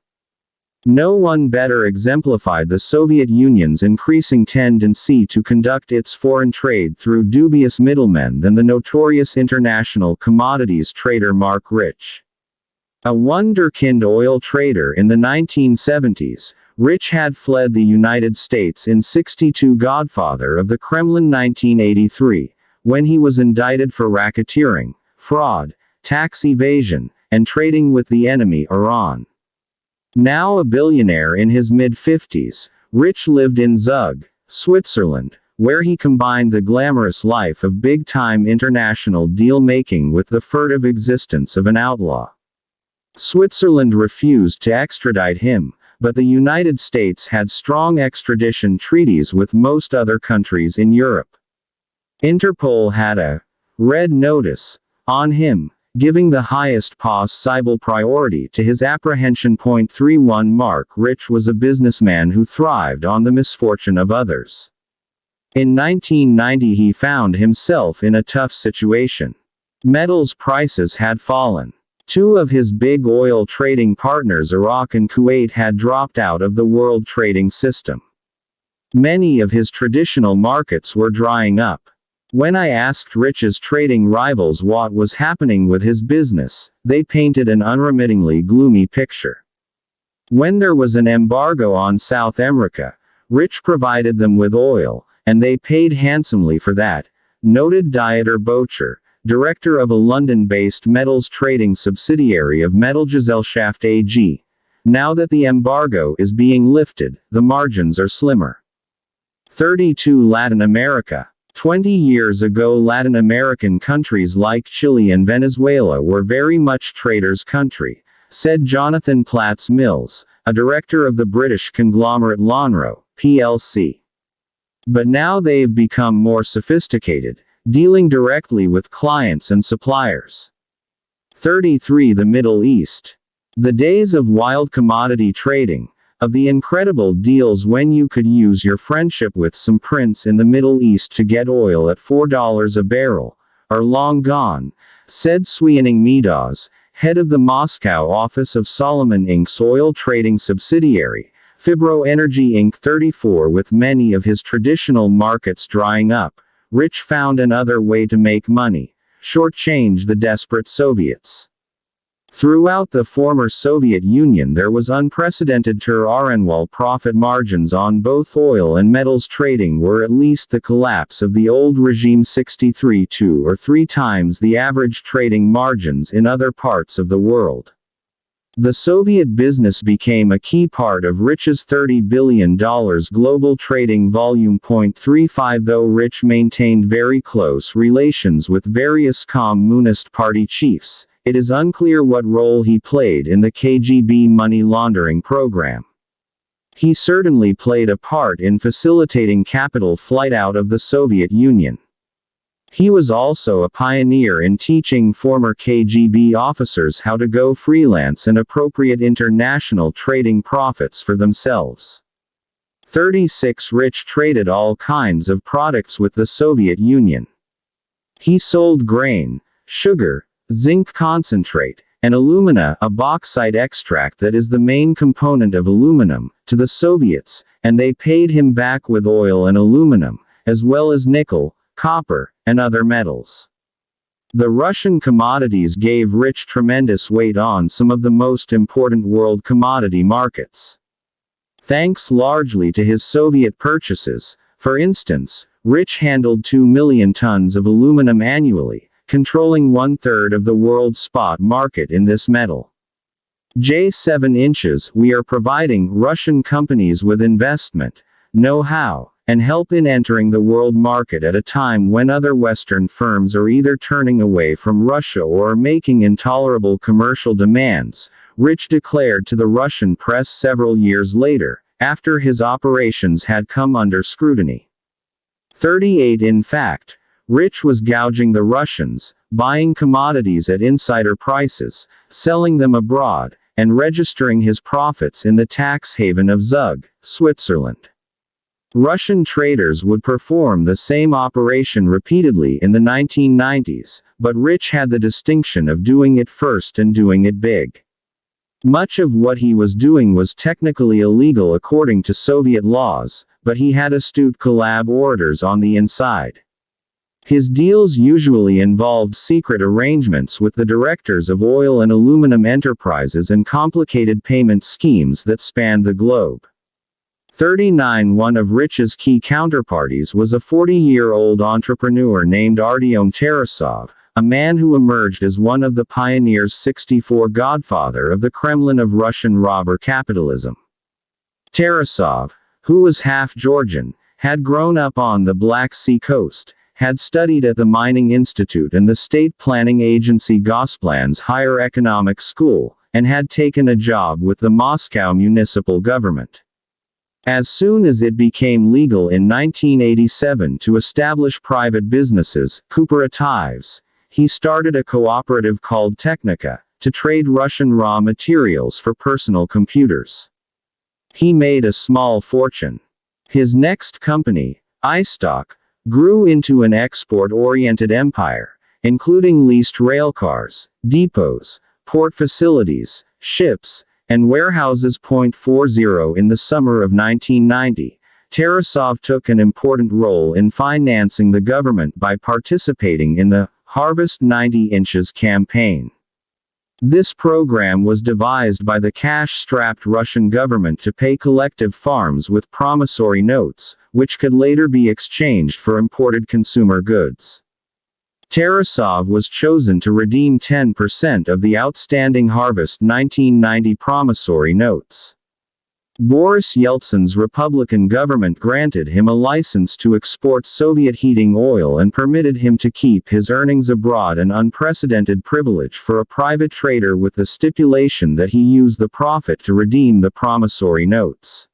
No one better exemplified the Soviet Union's increasing tendency to conduct its foreign trade through dubious middlemen than the notorious international commodities trader Mark Rich. A wunderkind oil trader in the 1970s, Rich had fled the United States in '62. Godfather of the Kremlin 1983, when he was indicted for racketeering, fraud, tax evasion, and trading with the enemy Iran. Now a billionaire in his mid-50s, Rich lived in Zug, Switzerland, where he combined the glamorous life of big-time international deal-making with the furtive existence of an outlaw. Switzerland refused to extradite him, but the United States had strong extradition treaties with most other countries in Europe. Interpol had a red notice on him, giving the highest possible priority to his apprehension. 31 Mark Rich was a businessman who thrived on the misfortune of others. In 1990 he found himself in a tough situation. Metals prices had fallen. Two of his big oil trading partners, Iraq and Kuwait, had dropped out of the world trading system. Many of his traditional markets were drying up. When I asked Rich's trading rivals what was happening with his business, they painted an unremittingly gloomy picture. When there was an embargo on South America, Rich provided them with oil, and they paid handsomely for that, noted Dieter Bocher, director of a London-based metals trading subsidiary of Metallgesellschaft AG. Now that the embargo is being lifted, the margins are slimmer. 32 Latin America. 20 years ago Latin American countries like Chile and Venezuela were very much traders' country, said Jonathan Platts Mills, a director of the British conglomerate Lonrho, plc. But now they've become more sophisticated, dealing directly with clients and suppliers. 33 The Middle East. The days of wild commodity trading, of the incredible deals when you could use your friendship with some prince in the Middle East to get oil at $4 a barrel, are long gone, said Swianing Meadows, head of the Moscow office of Solomon Inc.'s oil trading subsidiary, Fibro Energy Inc. 34. With many of his traditional markets drying up, Rich found another way to make money. shortchange the desperate Soviets. Throughout the former Soviet Union there was unprecedented ter-annual profit margins on both oil and metals trading were at least the collapse of the old regime 2 or 3 times the average trading margins in other parts of the world. The Soviet business became a key part of Rich's $30 billion global trading volume. 35 Though Rich maintained very close relations with various Communist Party chiefs, it is unclear what role he played in the KGB money laundering program. He certainly played a part in facilitating capital flight out of the Soviet Union. He was also a pioneer in teaching former KGB officers how to go freelance and appropriate international trading profits for themselves. 36 Rich traded all kinds of products with the Soviet Union. He sold grain, sugar, zinc concentrate, and alumina, a bauxite extract that is the main component of aluminum, to the Soviets, and they paid him back with oil and aluminum, as well as nickel, copper, and other metals. The Russian commodities gave Rich tremendous weight on some of the most important world commodity markets. Thanks largely to his Soviet purchases, for instance, Rich handled 2 million tons of aluminum annually, controlling 1/3 of the world's spot market in this metal. J7 inches, we are providing Russian companies with investment, know-how, and help in entering the world market at a time when other Western firms are either turning away from Russia or are making intolerable commercial demands, Rich declared to the Russian press several years later, after his operations had come under scrutiny. 38 In fact, Rich was gouging the Russians, buying commodities at insider prices, selling them abroad, and registering his profits in the tax haven of Zug, Switzerland. Russian traders would perform the same operation repeatedly in the 1990s, but Rich had the distinction of doing it first and doing it big. Much of what he was doing was technically illegal according to Soviet laws, but he had astute collaborators on the inside. His deals usually involved secret arrangements with the directors of oil and aluminum enterprises and complicated payment schemes that spanned the globe. 39 One of Rich's key counterparties was a 40-year-old entrepreneur named Artyom Tarasov, a man who emerged as one of the pioneers 64 Godfather of the Kremlin of Russian robber capitalism. Tarasov, who was half Georgian, had grown up on the Black Sea coast, had studied at the Mining Institute and the state planning agency Gosplan's higher economic school, and had taken a job with the Moscow municipal government. As soon as it became legal in 1987 to establish private businesses, cooperatives, he started a cooperative called Technica, to trade Russian raw materials for personal computers. He made a small fortune. His next company, iStock, grew into an export-oriented empire, including leased railcars, depots, port facilities, ships, and warehouses. 40 In the summer of 1990, Tarasov took an important role in financing the government by participating in the Harvest 90 Inches campaign. This program was devised by the cash-strapped Russian government to pay collective farms with promissory notes, which could later be exchanged for imported consumer goods. Tarasov was chosen to redeem 10% of the outstanding Harvest 1990 promissory notes. Boris Yeltsin's Republican government granted him a license to export Soviet heating oil and permitted him to keep his earnings abroad, an unprecedented privilege for a private trader, with the stipulation that he use the profit to redeem the promissory notes.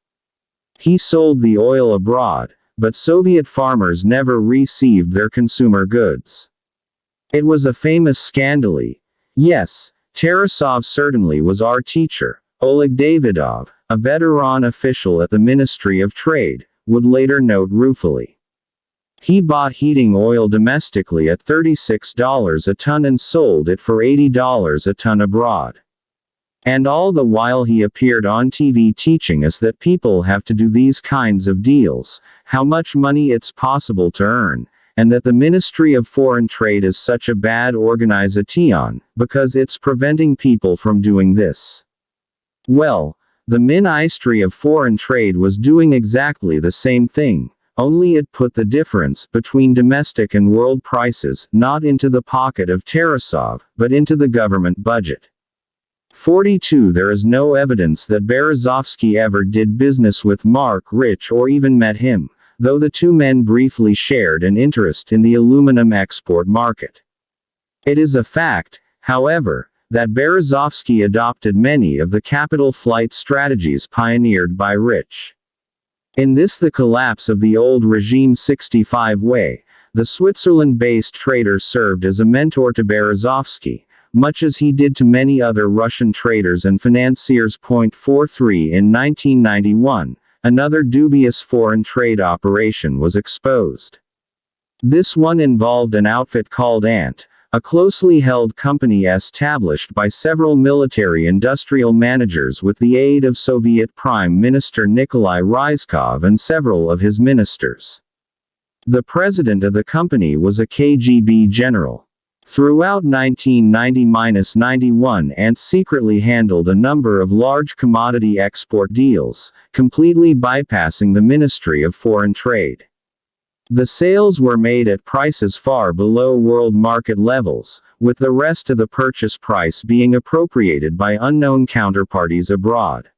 He sold the oil abroad, but Soviet farmers never received their consumer goods. It was a famous scandal. Yes, Tarasov certainly was our teacher. Oleg Davidov, a veteran official at the Ministry of Trade, would later note ruefully. He bought heating oil domestically at $36 a ton and sold it for $80 a ton abroad. And all the while he appeared on TV teaching us that people have to do these kinds of deals, how much money it's possible to earn, and that the Ministry of Foreign Trade is such a bad organization, because it's preventing people from doing this. Well, the Ministry of Foreign Trade was doing exactly the same thing, only it put the difference between domestic and world prices not into the pocket of Tarasov, but into the government budget. 42 There is no evidence that Berezovsky ever did business with Mark Rich or even met him, though the two men briefly shared an interest in the aluminum export market. It is a fact, however, that Berezovsky adopted many of the capital flight strategies pioneered by Rich. In this The Collapse of the Old Regime 65 way, the Switzerland-based trader served as a mentor to Berezovsky, much as he did to many other Russian traders and financiers. 43 In 1991, another dubious foreign trade operation was exposed. This one involved an outfit called Ant, a closely held company established by several military-industrial managers with the aid of Soviet Prime Minister Nikolai Ryzhkov and several of his ministers. The president of the company was a KGB general. Throughout 1990-91, Ant secretly handled a number of large commodity export deals, completely bypassing the Ministry of Foreign Trade. The sales were made at prices far below world market levels, with the rest of the purchase price being appropriated by unknown counterparties abroad.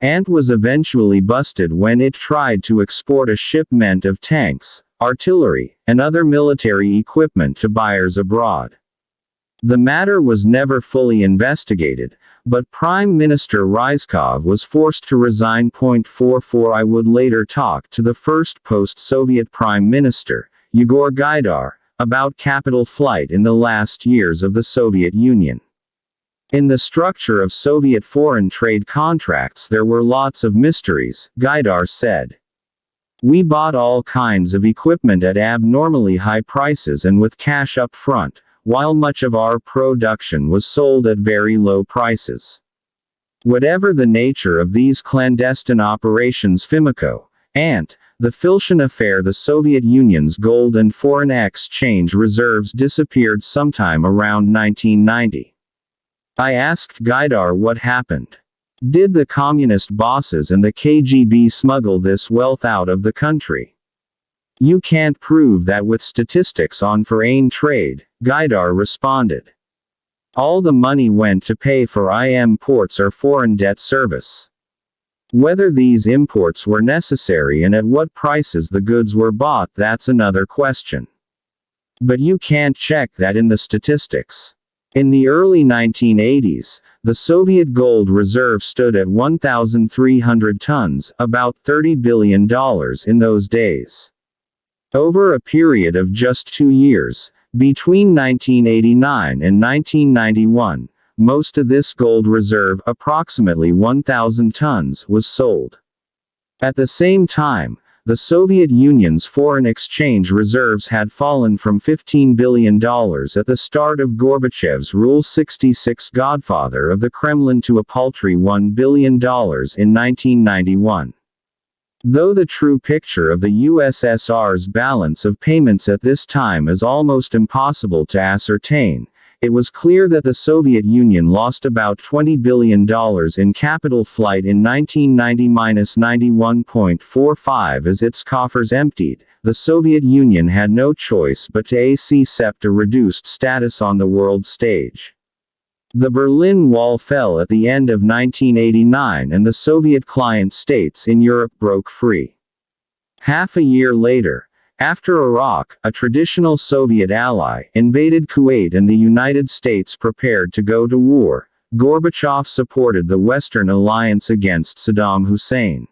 Ant was eventually busted when it tried to export a shipment of tanks, artillery, and other military equipment to buyers abroad. The matter was never fully investigated, but Prime Minister Ryzhkov was forced to resign. 44 I would later talk to the first post-Soviet Prime Minister, Yegor Gaidar, about capital flight in the last years of the Soviet Union. In the structure of Soviet foreign trade contracts there were lots of mysteries, Gaidar said. We bought all kinds of equipment at abnormally high prices and with cash up front, while much of our production was sold at very low prices. Whatever the nature of these clandestine operations, Fimiko, Ant, the Filshin affair, the Soviet Union's gold and foreign exchange reserves disappeared sometime around 1990. I asked Gaidar what happened. Did the communist bosses and the KGB smuggle this wealth out of the country? You can't prove that with statistics on foreign trade, Gaidar responded. All the money went to pay for imports or foreign debt service. Whether these imports were necessary and at what prices the goods were bought, that's another question. But you can't check that in the statistics. In the early 1980s, the Soviet gold reserve stood at 1,300 tons, about $30 billion in those days. Over a period of just 2 years, between 1989 and 1991, most of this gold reserve, approximately 1,000 tons, was sold. At the same time, the Soviet Union's foreign exchange reserves had fallen from $15 billion at the start of Gorbachev's Rule 66 Godfather of the Kremlin to a paltry $1 billion in 1991. Though the true picture of the USSR's balance of payments at this time is almost impossible to ascertain, it was clear that the Soviet Union lost about $20 billion in capital flight in 1990-91.45 as its coffers emptied. The Soviet Union had no choice but to accept a reduced status on the world stage. The Berlin Wall fell at the end of 1989 and the Soviet client states in Europe broke free. Half a year later, after Iraq, a traditional Soviet ally, invaded Kuwait and the United States prepared to go to war, Gorbachev supported the Western alliance against Saddam Hussein.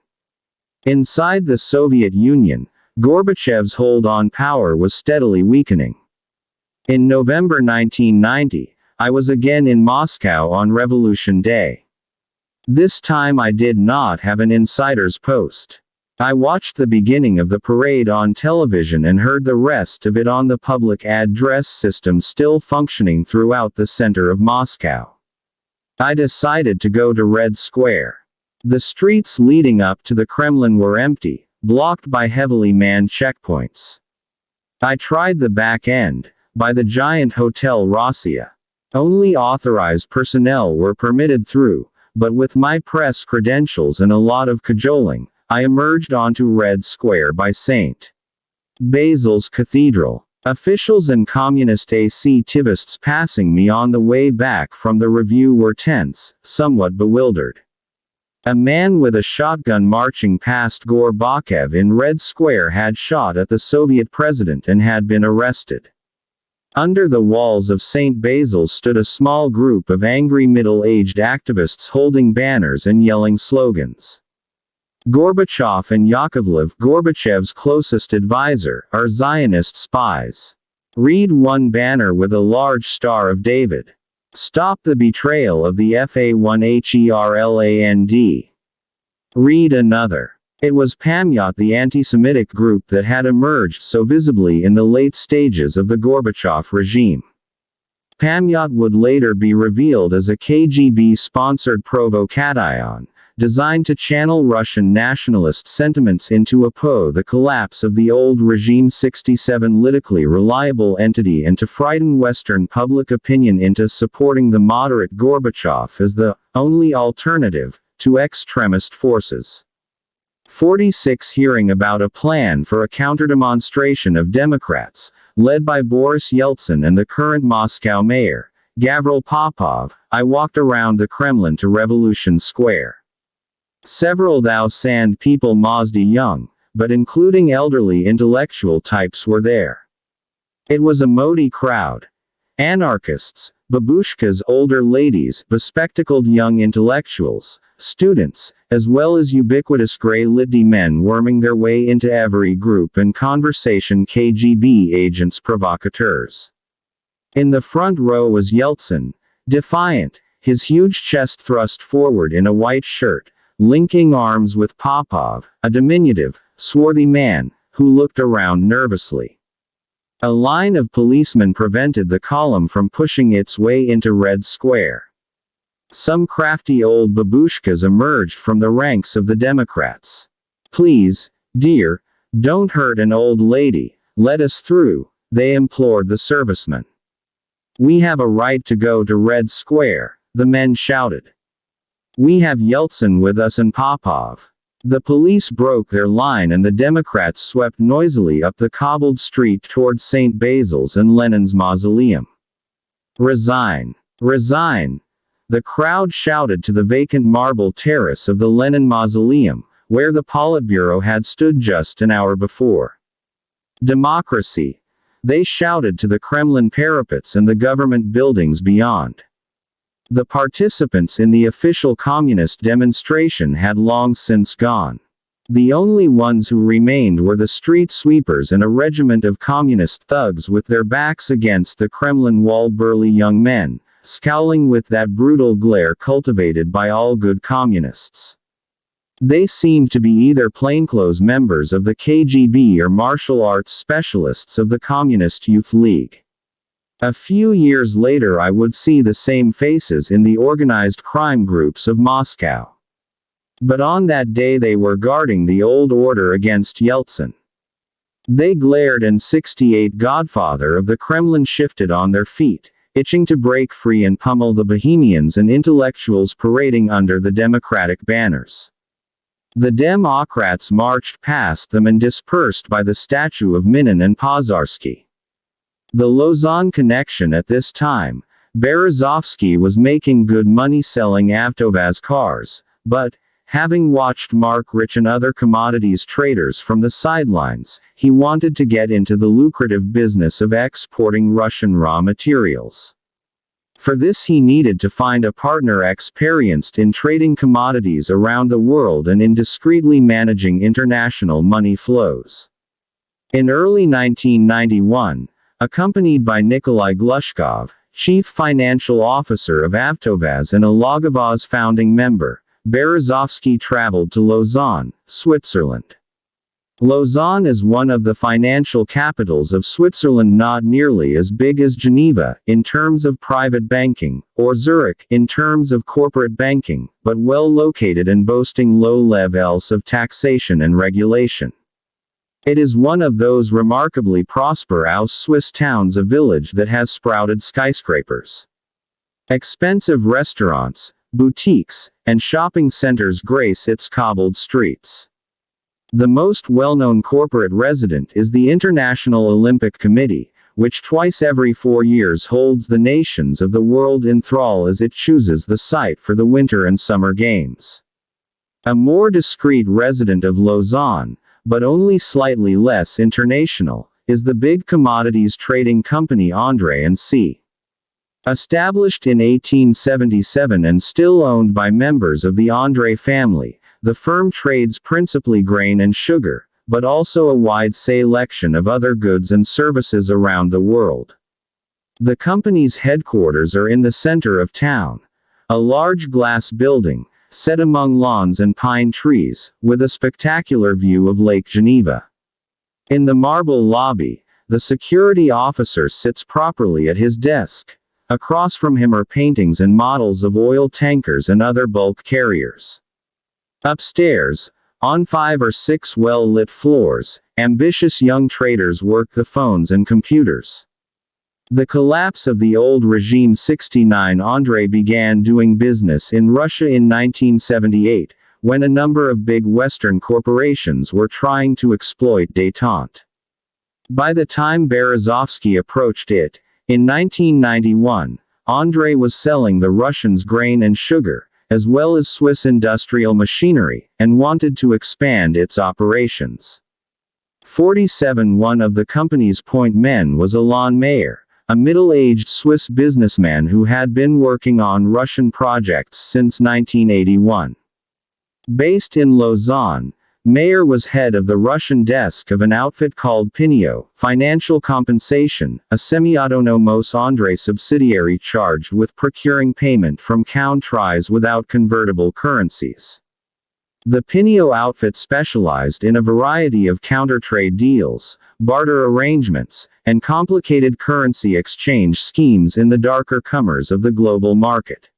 Inside the Soviet Union, Gorbachev's hold on power was steadily weakening. In November 1990, I was again in Moscow on Revolution Day. This time I did not have an insider's post. I watched the beginning of the parade on television and heard the rest of it on the public address system still functioning throughout the center of Moscow. I decided to go to Red Square. The streets leading up to the Kremlin were empty, blocked by heavily manned checkpoints. I tried the back end, by the giant Hotel Rossiya. Only authorized personnel were permitted through, but with my press credentials and a lot of cajoling, I emerged onto Red Square by St. Basil's Cathedral. Officials and communist activists passing me on the way back from the review were tense, somewhat bewildered. A man with a shotgun marching past Gorbachev in Red Square had shot at the Soviet president and had been arrested. Under the walls of St. Basil's stood a small group of angry middle-aged activists holding banners and yelling slogans. Gorbachev and Yakovlev, Gorbachev's closest advisor, are Zionist spies. Read one banner with a large Star of David. Stop the betrayal of the FA1HERLAND. Read another. It was Pamyat, the anti-Semitic group that had emerged so visibly in the late stages of the Gorbachev regime. Pamyat would later be revealed as a KGB-sponsored provocation, designed to channel Russian nationalist sentiments into the collapse of the old regime 67 politically reliable entity and to frighten Western public opinion into supporting the moderate Gorbachev as the only alternative to extremist forces. 46 Hearing about a plan for a counterdemonstration of Democrats, led by Boris Yeltsin and the current Moscow mayor, Gavril Popov, I walked around the Kremlin to Revolution Square. Several thousand people, mostly young, but including elderly intellectual types, were there. It was a moody crowd. Anarchists, babushkas, older ladies, bespectacled young intellectuals, students, as well as ubiquitous grey-lidded men worming their way into every group and conversation, KGB agents, provocateurs. In the front row was Yeltsin, defiant, his huge chest thrust forward in a white shirt, linking arms with Popov, a diminutive, swarthy man, who looked around nervously. A line of policemen prevented the column from pushing its way into Red Square. Some crafty old babushkas emerged from the ranks of the Democrats. "Please, dear, don't hurt an old lady, let us through," they implored the servicemen. "We have a right to go to Red Square," the men shouted. "We have Yeltsin with us and Popov." The police broke their line and the Democrats swept noisily up the cobbled street toward St. Basil's and Lenin's mausoleum. "Resign! Resign!" the crowd shouted to the vacant marble terrace of the Lenin mausoleum, where the Politburo had stood just an hour before. "Democracy!" they shouted to the Kremlin parapets and the government buildings beyond. The participants in the official communist demonstration had long since gone. The only ones who remained were the street sweepers and a regiment of communist thugs with their backs against the Kremlin wall, burly young men, scowling with that brutal glare cultivated by all good communists. They seemed to be either plainclothes members of the KGB or martial arts specialists of the Communist Youth League. A few years later I would see the same faces in the organized crime groups of Moscow. But on that day they were guarding the old order against Yeltsin. They glared and 68 Godfather of the Kremlin shifted on their feet, itching to break free and pummel the bohemians and intellectuals parading under the democratic banners. The Democrats marched past them and dispersed by the statue of Minin and Pozarsky. The Lausanne connection at this time, Berezovsky was making good money selling Avtovaz cars, but, having watched Mark Rich and other commodities traders from the sidelines, he wanted to get into the lucrative business of exporting Russian raw materials. For this he needed to find a partner experienced in trading commodities around the world and in discreetly managing international money flows. In early 1991, accompanied by Nikolai Glushkov, chief financial officer of Avtovaz and a Logavaz founding member, Berezovsky traveled to Lausanne, Switzerland. Lausanne is one of the financial capitals of Switzerland, not nearly as big as Geneva, in terms of private banking, or Zurich, in terms of corporate banking, but well located and boasting low levels of taxation and regulation. It is one of those remarkably prosperous Swiss towns, a village that has sprouted skyscrapers. Expensive restaurants, boutiques, and shopping centers grace its cobbled streets. The most well-known corporate resident is the International Olympic Committee, which twice every 4 years holds the nations of the world in thrall as it chooses the site for the Winter and Summer Games. A more discreet resident of Lausanne, but only slightly less international, is the big commodities trading company André & C. Established in 1877 and still owned by members of the André family, the firm trades principally grain and sugar, but also a wide selection of other goods and services around the world. The company's headquarters are in the center of town, a large glass building, set among lawns and pine trees, with a spectacular view of Lake Geneva. In the marble lobby, the security officer sits properly at his desk. Across from him are paintings and models of oil tankers and other bulk carriers. Upstairs, on 5 or 6 well-lit floors, ambitious young traders work the phones and computers. The collapse of the old regime. 69 André began doing business in Russia in 1978, when a number of big Western corporations were trying to exploit détente. By the time Berezovsky approached it, in 1991, André was selling the Russians grain and sugar, as well as Swiss industrial machinery, and wanted to expand its operations. 47 One of the company's point men was Alain Mayer, a middle-aged Swiss businessman who had been working on Russian projects since 1981. Based in Lausanne, Mayer was head of the Russian desk of an outfit called Pinio, Financial Compensation, a semi-autonomous André subsidiary charged with procuring payment from countries without convertible currencies. The Pinio outfit specialized in a variety of counter-trade deals, barter arrangements, and complicated currency exchange schemes in the darker comers of the global market.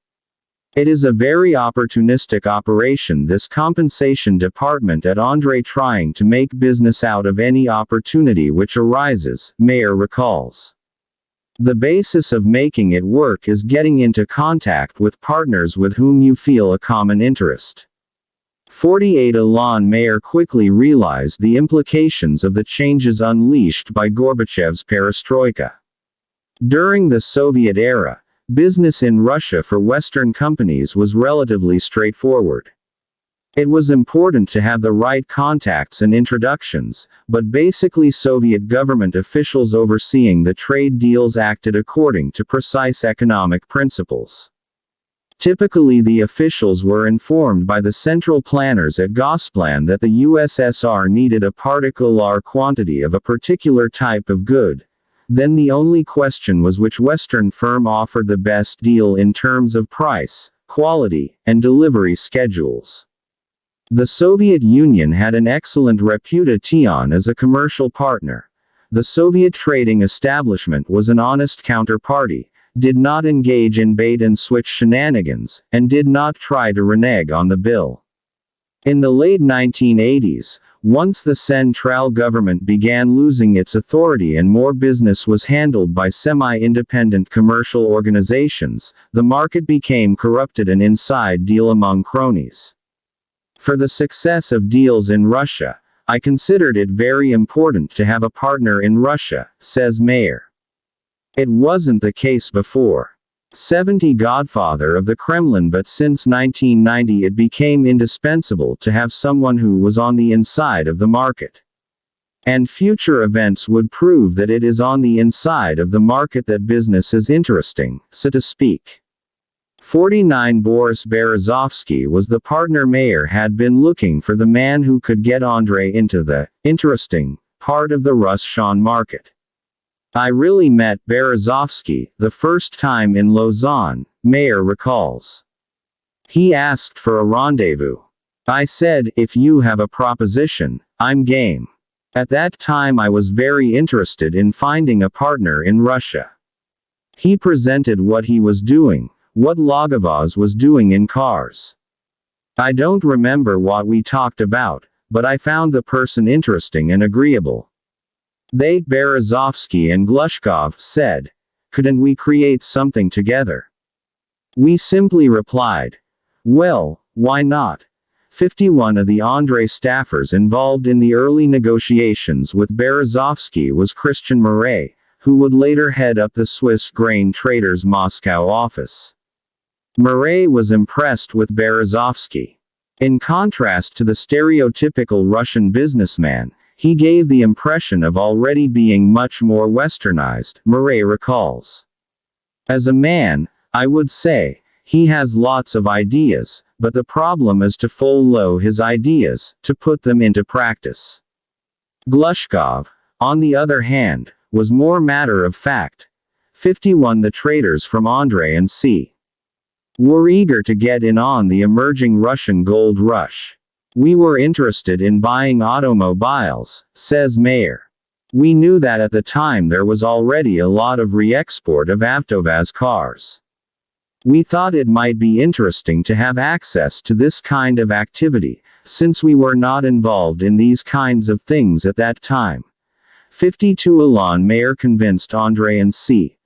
It is a very opportunistic operation, this compensation department at André, trying to make business out of any opportunity which arises, Mayer recalls. The basis of making it work is getting into contact with partners with whom you feel a common interest. 48 Alain Mayer quickly realized the implications of the changes unleashed by Gorbachev's perestroika. During the Soviet era, business in Russia for Western companies was relatively straightforward. It was important to have the right contacts and introductions, but basically Soviet government officials overseeing the trade deals acted according to precise economic principles. Typically the officials were informed by the central planners at Gosplan that the USSR needed a particular quantity of a particular type of good. Then the only question was which Western firm offered the best deal in terms of price, quality, and delivery schedules. The Soviet Union had an excellent reputation as a commercial partner. The Soviet trading establishment was an honest counterparty, did not engage in bait-and-switch shenanigans, and did not try to renege on the bill. In the late 1980s, once the central government began losing its authority and more business was handled by semi-independent commercial organizations, the market became corrupted, an inside deal among cronies. For the success of deals in Russia, I considered it very important to have a partner in Russia, says Mayer. It wasn't the case before. 70 Godfather of the Kremlin, but since 1990 it became indispensable to have someone who was on the inside of the market. And future events would prove that it is on the inside of the market that business is interesting, so to speak. 49 Boris Berezovsky was the partner Mayer had been looking for, the man who could get André into the interesting part of the Russian market. I really met Berezovsky the first time in Lausanne, Mayer recalls. He asked for a rendezvous. I said, if you have a proposition, I'm game. At that time I was very interested in finding a partner in Russia. He presented what he was doing, what Logavoz was doing in cars. I don't remember what we talked about, but I found the person interesting and agreeable. They, Berezovsky and Glushkov, said, "Couldn't we create something together?" We simply replied, "Well, why not?" 51 of the Andrei staffers involved in the early negotiations with Berezovsky was Christian Murray, who would later head up the Swiss grain traders' Moscow office. Murray was impressed with Berezovsky. In contrast to the stereotypical Russian businessman, he gave the impression of already being much more westernized, Murray recalls. As a man, I would say, he has lots of ideas, but the problem is to follow his ideas, to put them into practice. Glushkov, on the other hand, was more matter of fact. 51 The traders from Andrei and C. were eager to get in on the emerging Russian gold rush. We were interested in buying automobiles, says Mayer. We knew that at the time there was already a lot of re-export of Avtovaz cars. We thought it might be interesting to have access to this kind of activity, since we were not involved in these kinds of things at that time. 52 Alon Mayer convinced Andrei and C.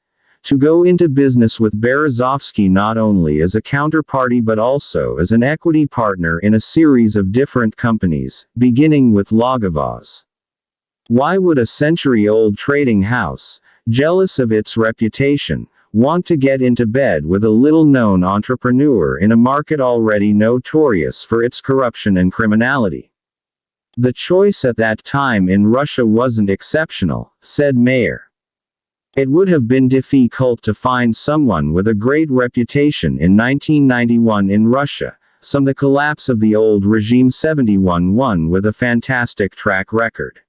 to go into business with Berezovsky not only as a counterparty but also as an equity partner in a series of different companies, beginning with Logavoz. Why would a century-old trading house, jealous of its reputation, want to get into bed with a little-known entrepreneur in a market already notorious for its corruption and criminality? The choice at that time in Russia wasn't exceptional, said Mayer. It would have been difficult to find someone with a great reputation in 1991 in Russia, the collapse of the old regime 71 with a fantastic track record.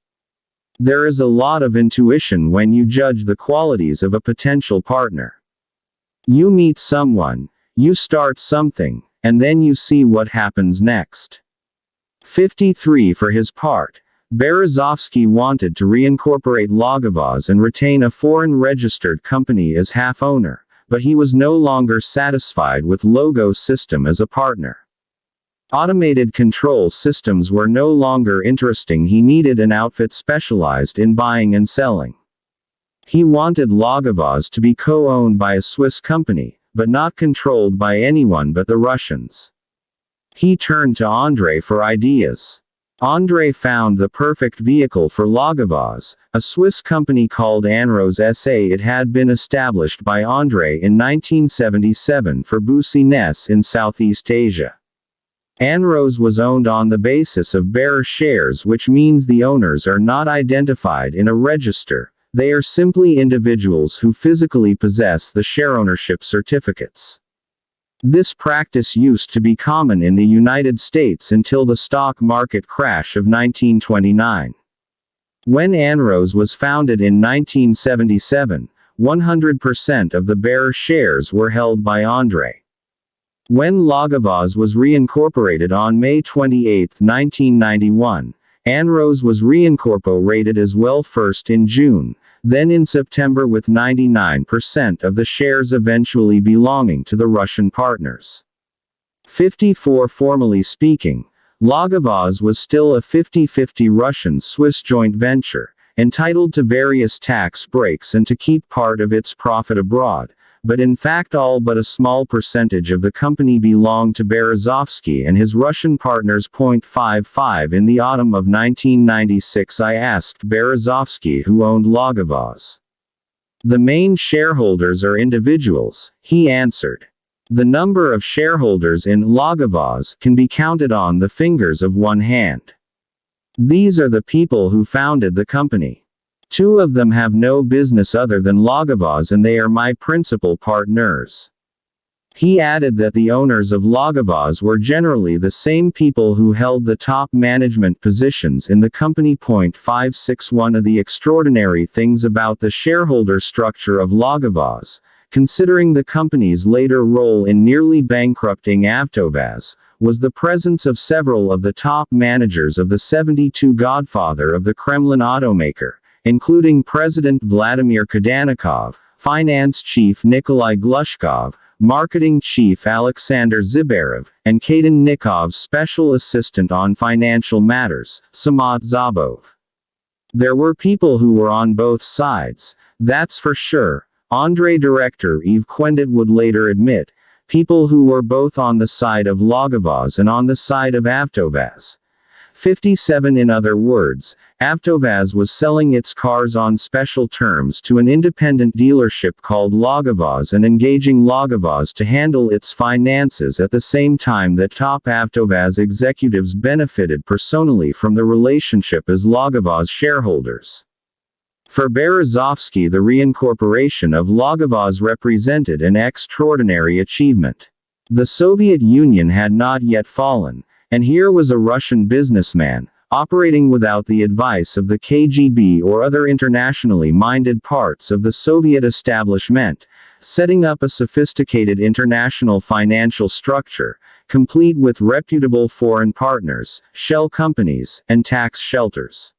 There is a lot of intuition when you judge the qualities of a potential partner. You meet someone, you start something, and then you see what happens next. 53 For his part, Berezovsky wanted to reincorporate Logavoz and retain a foreign-registered company as half-owner, but he was no longer satisfied with Logo System as a partner. Automated control systems were no longer interesting. He needed an outfit specialized in buying and selling. He wanted Logavoz to be co-owned by a Swiss company, but not controlled by anyone but the Russians. He turned to Andrei for ideas. Andrei found the perfect vehicle for Logavoz, a Swiss company called Anros SA. It had been established by Andrei in 1977 for business in Southeast Asia. Anros was owned on the basis of bearer shares, which means the owners are not identified in a register, they are simply individuals who physically possess the shareownership certificates. This practice used to be common in the United States until the stock market crash of 1929. When Anros was founded in 1977, 100% of the bearer shares were held by Andrei. When Logavoz was reincorporated on May 28, 1991, Anros was reincorporated as well, first in June, then in September, with 99% of the shares eventually belonging to the Russian partners. 54 Formally speaking, Logavoz was still a 50-50 Russian-Swiss joint venture, entitled to various tax breaks and to keep part of its profit abroad, but in fact all but a small percentage of the company belonged to Berezovsky and his Russian partners. 55 In the autumn of 1996 I asked Berezovsky who owned Logavoz. The main shareholders are individuals, he answered. The number of shareholders in Logavoz can be counted on the fingers of one hand. These are the people who founded the company. 2 of them have no business other than Logavoz and they are my principal partners. He added that the owners of Logavoz were generally the same people who held the top management positions in the company. 56 One of the extraordinary things about the shareholder structure of Logavoz, considering the company's later role in nearly bankrupting Avtovaz, was the presence of several of the top managers of the 72 Godfather of the Kremlin automaker, including President Vladimir Kadanikov, Finance Chief Nikolai Glushkov, marketing chief Alexander Zibarev, and Kadenikov's special assistant on financial matters, Samat Zabov. There were people who were on both sides, that's for sure. Andrei director Yves Quendit would later admit, people who were both on the side of Logavaz and on the side of Avtovaz. 57 In other words, Avtovaz was selling its cars on special terms to an independent dealership called Logavaz and engaging Logavaz to handle its finances at the same time that top Avtovaz executives benefited personally from the relationship as Logavaz shareholders. For Berezovsky, the reincorporation of Logavaz represented an extraordinary achievement. The Soviet Union had not yet fallen, and here was a Russian businessman, operating without the advice of the KGB or other internationally minded parts of the Soviet establishment, setting up a sophisticated international financial structure, complete with reputable foreign partners, shell companies, and tax shelters.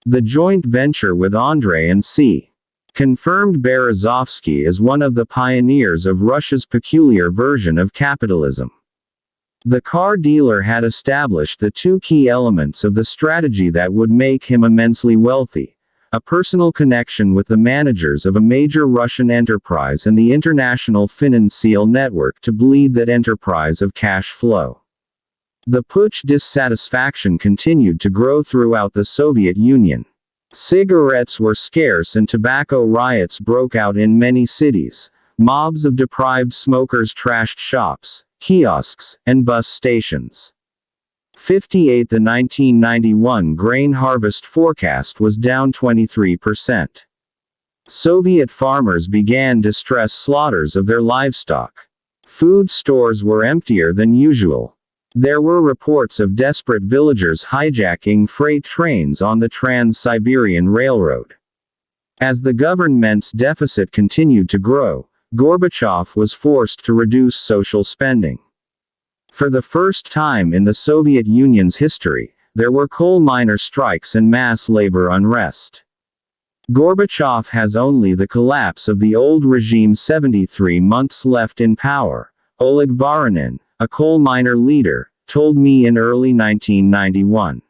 The joint venture with Andrei and C. confirmed Berezovsky as one of the pioneers of Russia's peculiar version of capitalism. The car dealer had established the two key elements of the strategy that would make him immensely wealthy: a personal connection with the managers of a major Russian enterprise and the international financial network to bleed that enterprise of cash flow. The Putsch dissatisfaction continued to grow throughout the Soviet Union. Cigarettes were scarce and tobacco riots broke out in many cities. Mobs of deprived smokers trashed shops, kiosks, and bus stations. 58 The 1991 grain harvest forecast was down 23%. Soviet farmers began distress slaughters of their livestock. Food stores were emptier than usual. There were reports of desperate villagers hijacking freight trains on the Trans-Siberian Railroad. As the government's deficit continued to grow, Gorbachev was forced to reduce social spending. For the first time in the Soviet Union's history, there were coal miner strikes and mass labor unrest. Gorbachev has only the collapse of the old regime 73 months left in power, Oleg Voronin, a coal miner leader, told me in early 1991.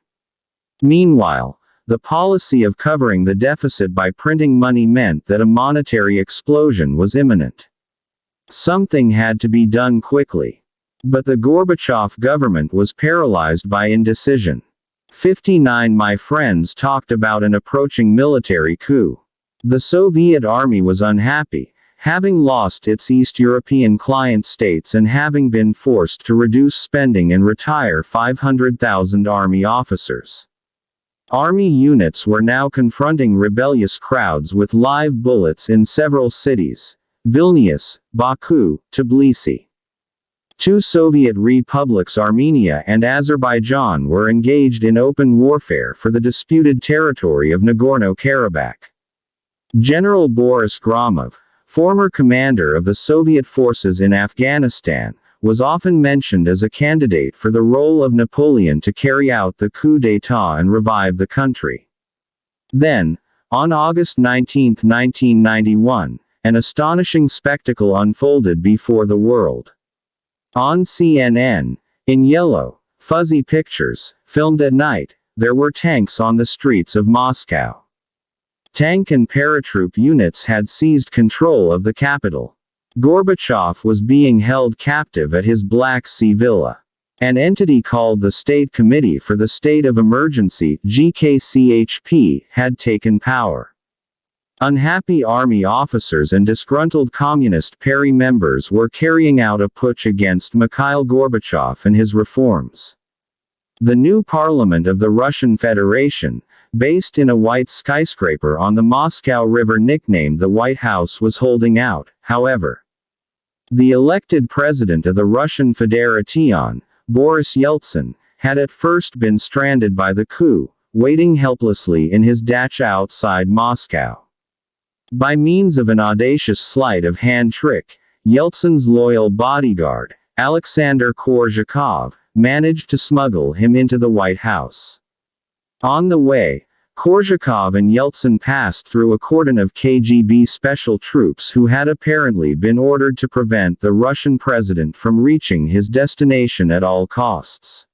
Meanwhile, the policy of covering the deficit by printing money meant that a monetary explosion was imminent. Something had to be done quickly. But the Gorbachev government was paralyzed by indecision. 59 My friends talked about an approaching military coup. The Soviet army was unhappy, having lost its East European client states and having been forced to reduce spending and retire 500,000 army officers. Army units were now confronting rebellious crowds with live bullets in several cities: Vilnius, Baku, Tbilisi. Two Soviet republics, Armenia and Azerbaijan, were engaged in open warfare for the disputed territory of Nagorno-Karabakh. General Boris Gromov, former commander of the Soviet forces in Afghanistan, was often mentioned as a candidate for the role of Napoleon to carry out the coup d'état and revive the country. Then, on August 19, 1991, an astonishing spectacle unfolded before the world. On CNN, in yellow, fuzzy pictures, filmed at night, there were tanks on the streets of Moscow. Tank and paratroop units had seized control of the capital. Gorbachev was being held captive at his Black Sea villa. An entity called the State Committee for the State of Emergency (GKCHP) had taken power. Unhappy army officers and disgruntled Communist Party members were carrying out a putsch against Mikhail Gorbachev and his reforms. The new parliament of the Russian Federation, based in a white skyscraper on the Moscow River nicknamed the White House, was holding out, however. The elected president of the Russian Federation, Boris Yeltsin, had at first been stranded by the coup, waiting helplessly in his dacha outside Moscow. By means of an audacious sleight of hand trick, Yeltsin's loyal bodyguard, Alexander Korzhakov, managed to smuggle him into the White House. On the way, Korzhakov and Yeltsin passed through a cordon of KGB special troops who had apparently been ordered to prevent the Russian president from reaching his destination at all costs.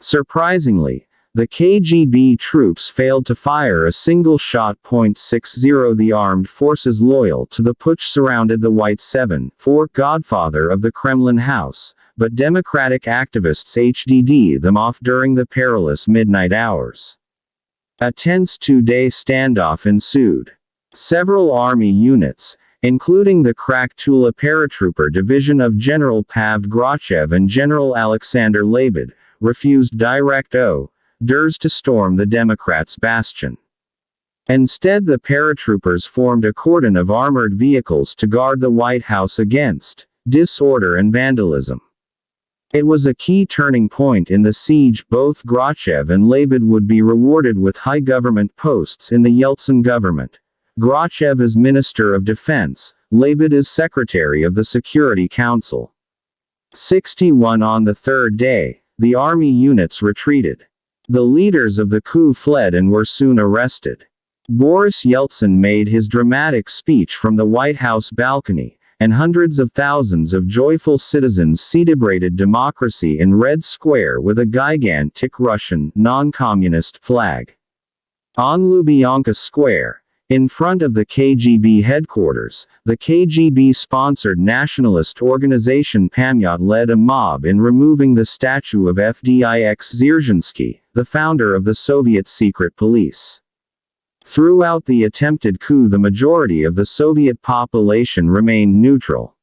Surprisingly, the KGB troops failed to fire a single shot. 60 The armed forces loyal to the putsch surrounded the White Seven, Godfather of the Kremlin house, but democratic activists HDD them off during the perilous midnight hours. A tense two-day standoff ensued. Several army units, including the Krak-Tula paratrooper division of General Pavel Grachev and General Alexander Lebed, refused direct orders to storm the Democrats' bastion. Instead, the paratroopers formed a cordon of armored vehicles to guard the White House against disorder and vandalism. It was a key turning point in the siege. Both Grachev and Lebed would be rewarded with high government posts in the Yeltsin government. Grachev as Minister of Defense, Lebed as Secretary of the Security Council. 61 On the third day, the army units retreated. The leaders of the coup fled and were soon arrested. Boris Yeltsin made his dramatic speech from the White House balcony, and hundreds of thousands of joyful citizens celebrated democracy in Red Square with a gigantic Russian, non-communist flag. On Lubyanka Square, in front of the KGB headquarters, the KGB-sponsored nationalist organization Pamyat led a mob in removing the statue of Fdix Dzerzhinsky, the founder of the Soviet secret police. Throughout the attempted coup, the majority of the Soviet population remained neutral.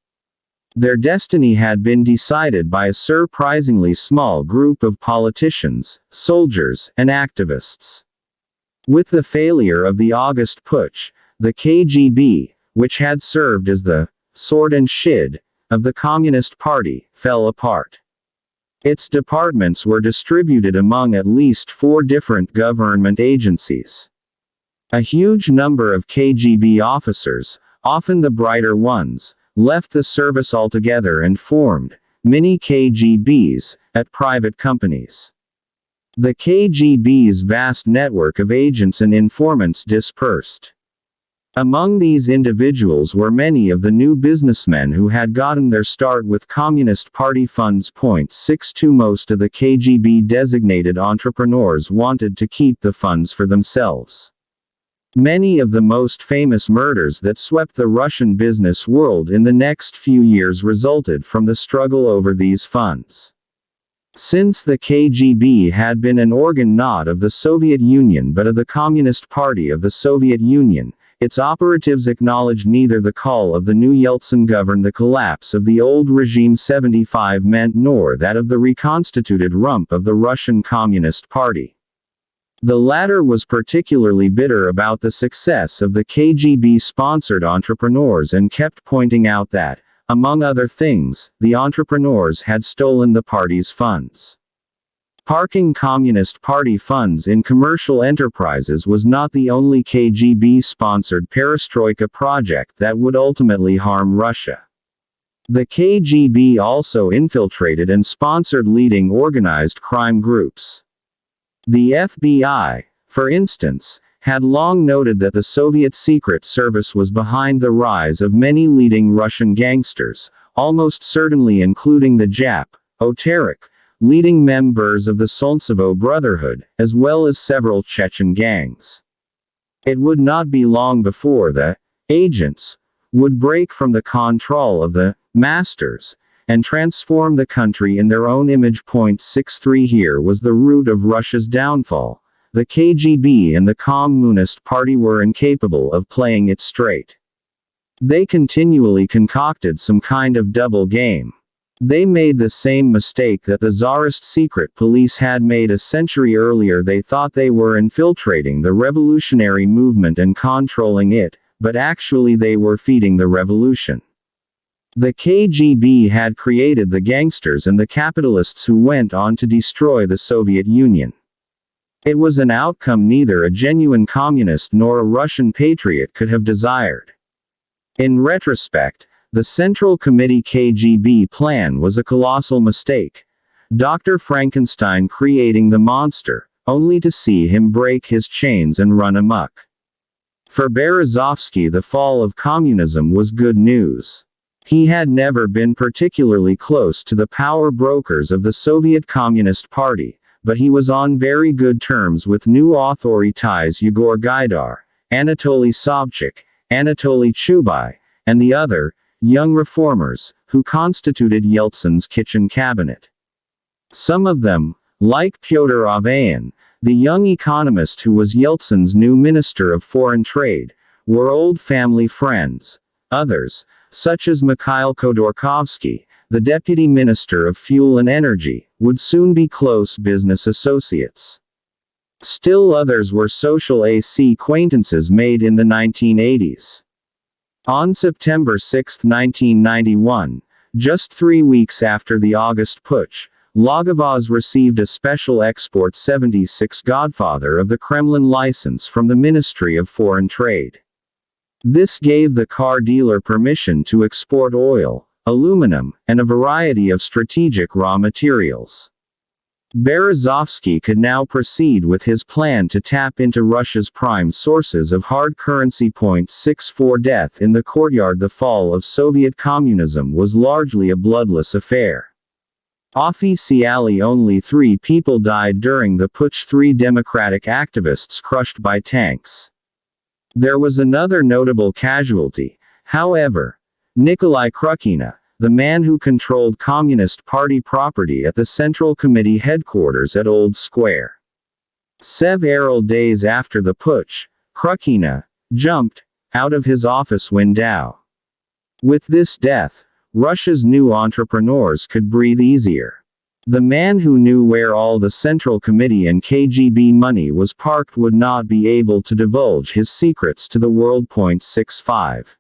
Their destiny had been decided by a surprisingly small group of politicians, soldiers, and activists. With the failure of the August putsch, the KGB, which had served as the sword and shield of the Communist Party, fell apart. Its departments were distributed among at least 4 different government agencies. A huge number of KGB officers, often the brighter ones, left the service altogether and formed mini KGBs at private companies. The KGB's vast network of agents and informants dispersed. Among these individuals were many of the new businessmen who had gotten their start with Communist Party funds. 62 Most of the KGB designated entrepreneurs wanted to keep the funds for themselves. Many of the most famous murders that swept the Russian business world in the next few years resulted from the struggle over these funds. Since the KGB had been an organ not of the Soviet Union but of the Communist Party of the Soviet Union, its operatives acknowledged neither the call of the new Yeltsin government, the collapse of the old regime 75 meant, nor that of the reconstituted rump of the Russian Communist Party. The latter was particularly bitter about the success of the KGB-sponsored entrepreneurs and kept pointing out that, among other things, the entrepreneurs had stolen the party's funds. Parking Communist Party funds in commercial enterprises was not the only KGB-sponsored perestroika project that would ultimately harm Russia. The KGB also infiltrated and sponsored leading organized crime groups. The FBI, for instance, had long noted that the Soviet Secret Service was behind the rise of many leading Russian gangsters, almost certainly including the Jap-Oterik, leading members of the Solntsevo Brotherhood, as well as several Chechen gangs. It would not be long before the agents would break from the control of the masters and transform the country in their own image. 63 Here was the root of Russia's downfall. The KGB and the Communist Party were incapable of playing it straight. They continually concocted some kind of double game. They made the same mistake that the Tsarist secret police had made a century earlier. They thought they were infiltrating the revolutionary movement and controlling it, but actually they were feeding the revolution. The KGB had created the gangsters and the capitalists who went on to destroy the Soviet Union. It was an outcome neither a genuine communist nor a Russian patriot could have desired. In retrospect, the Central Committee KGB plan was a colossal mistake. Dr. Frankenstein creating the monster, only to see him break his chains and run amok. For Berezovsky, the fall of communism was good news. He had never been particularly close to the power brokers of the Soviet Communist Party, but he was on very good terms with new authorities Yegor Gaidar, Anatoly Sobchak, Anatoly Chubay, and the other, young reformers, who constituted Yeltsin's kitchen cabinet. Some of them, like Pyotr Avayan, the young economist who was Yeltsin's new Minister of Foreign Trade, were old family friends. Others, such as Mikhail Khodorkovsky, the Deputy Minister of Fuel and Energy, would soon be close business associates. Still others were social acquaintances made in the 1980s. On September 6, 1991, just 3 weeks after the August Putsch, Lagavaz received a special Export 76 Godfather of the Kremlin license from the Ministry of Foreign Trade. This gave the car dealer permission to export oil, aluminum, and a variety of strategic raw materials. Berezovsky could now proceed with his plan to tap into Russia's prime sources of hard currency. 64 Death in the courtyard. The fall of Soviet communism was largely a bloodless affair. Officially only 3 people died during the putsch, 3 democratic activists crushed by tanks. There was another notable casualty, however. Nikolai Krukina, the man who controlled Communist Party property at the Central Committee headquarters at Old Square. Several days after the putsch, Krukina jumped out of his office window. With this death, Russia's new entrepreneurs could breathe easier. The man who knew where all the Central Committee and KGB money was parked would not be able to divulge his secrets to the world. 65.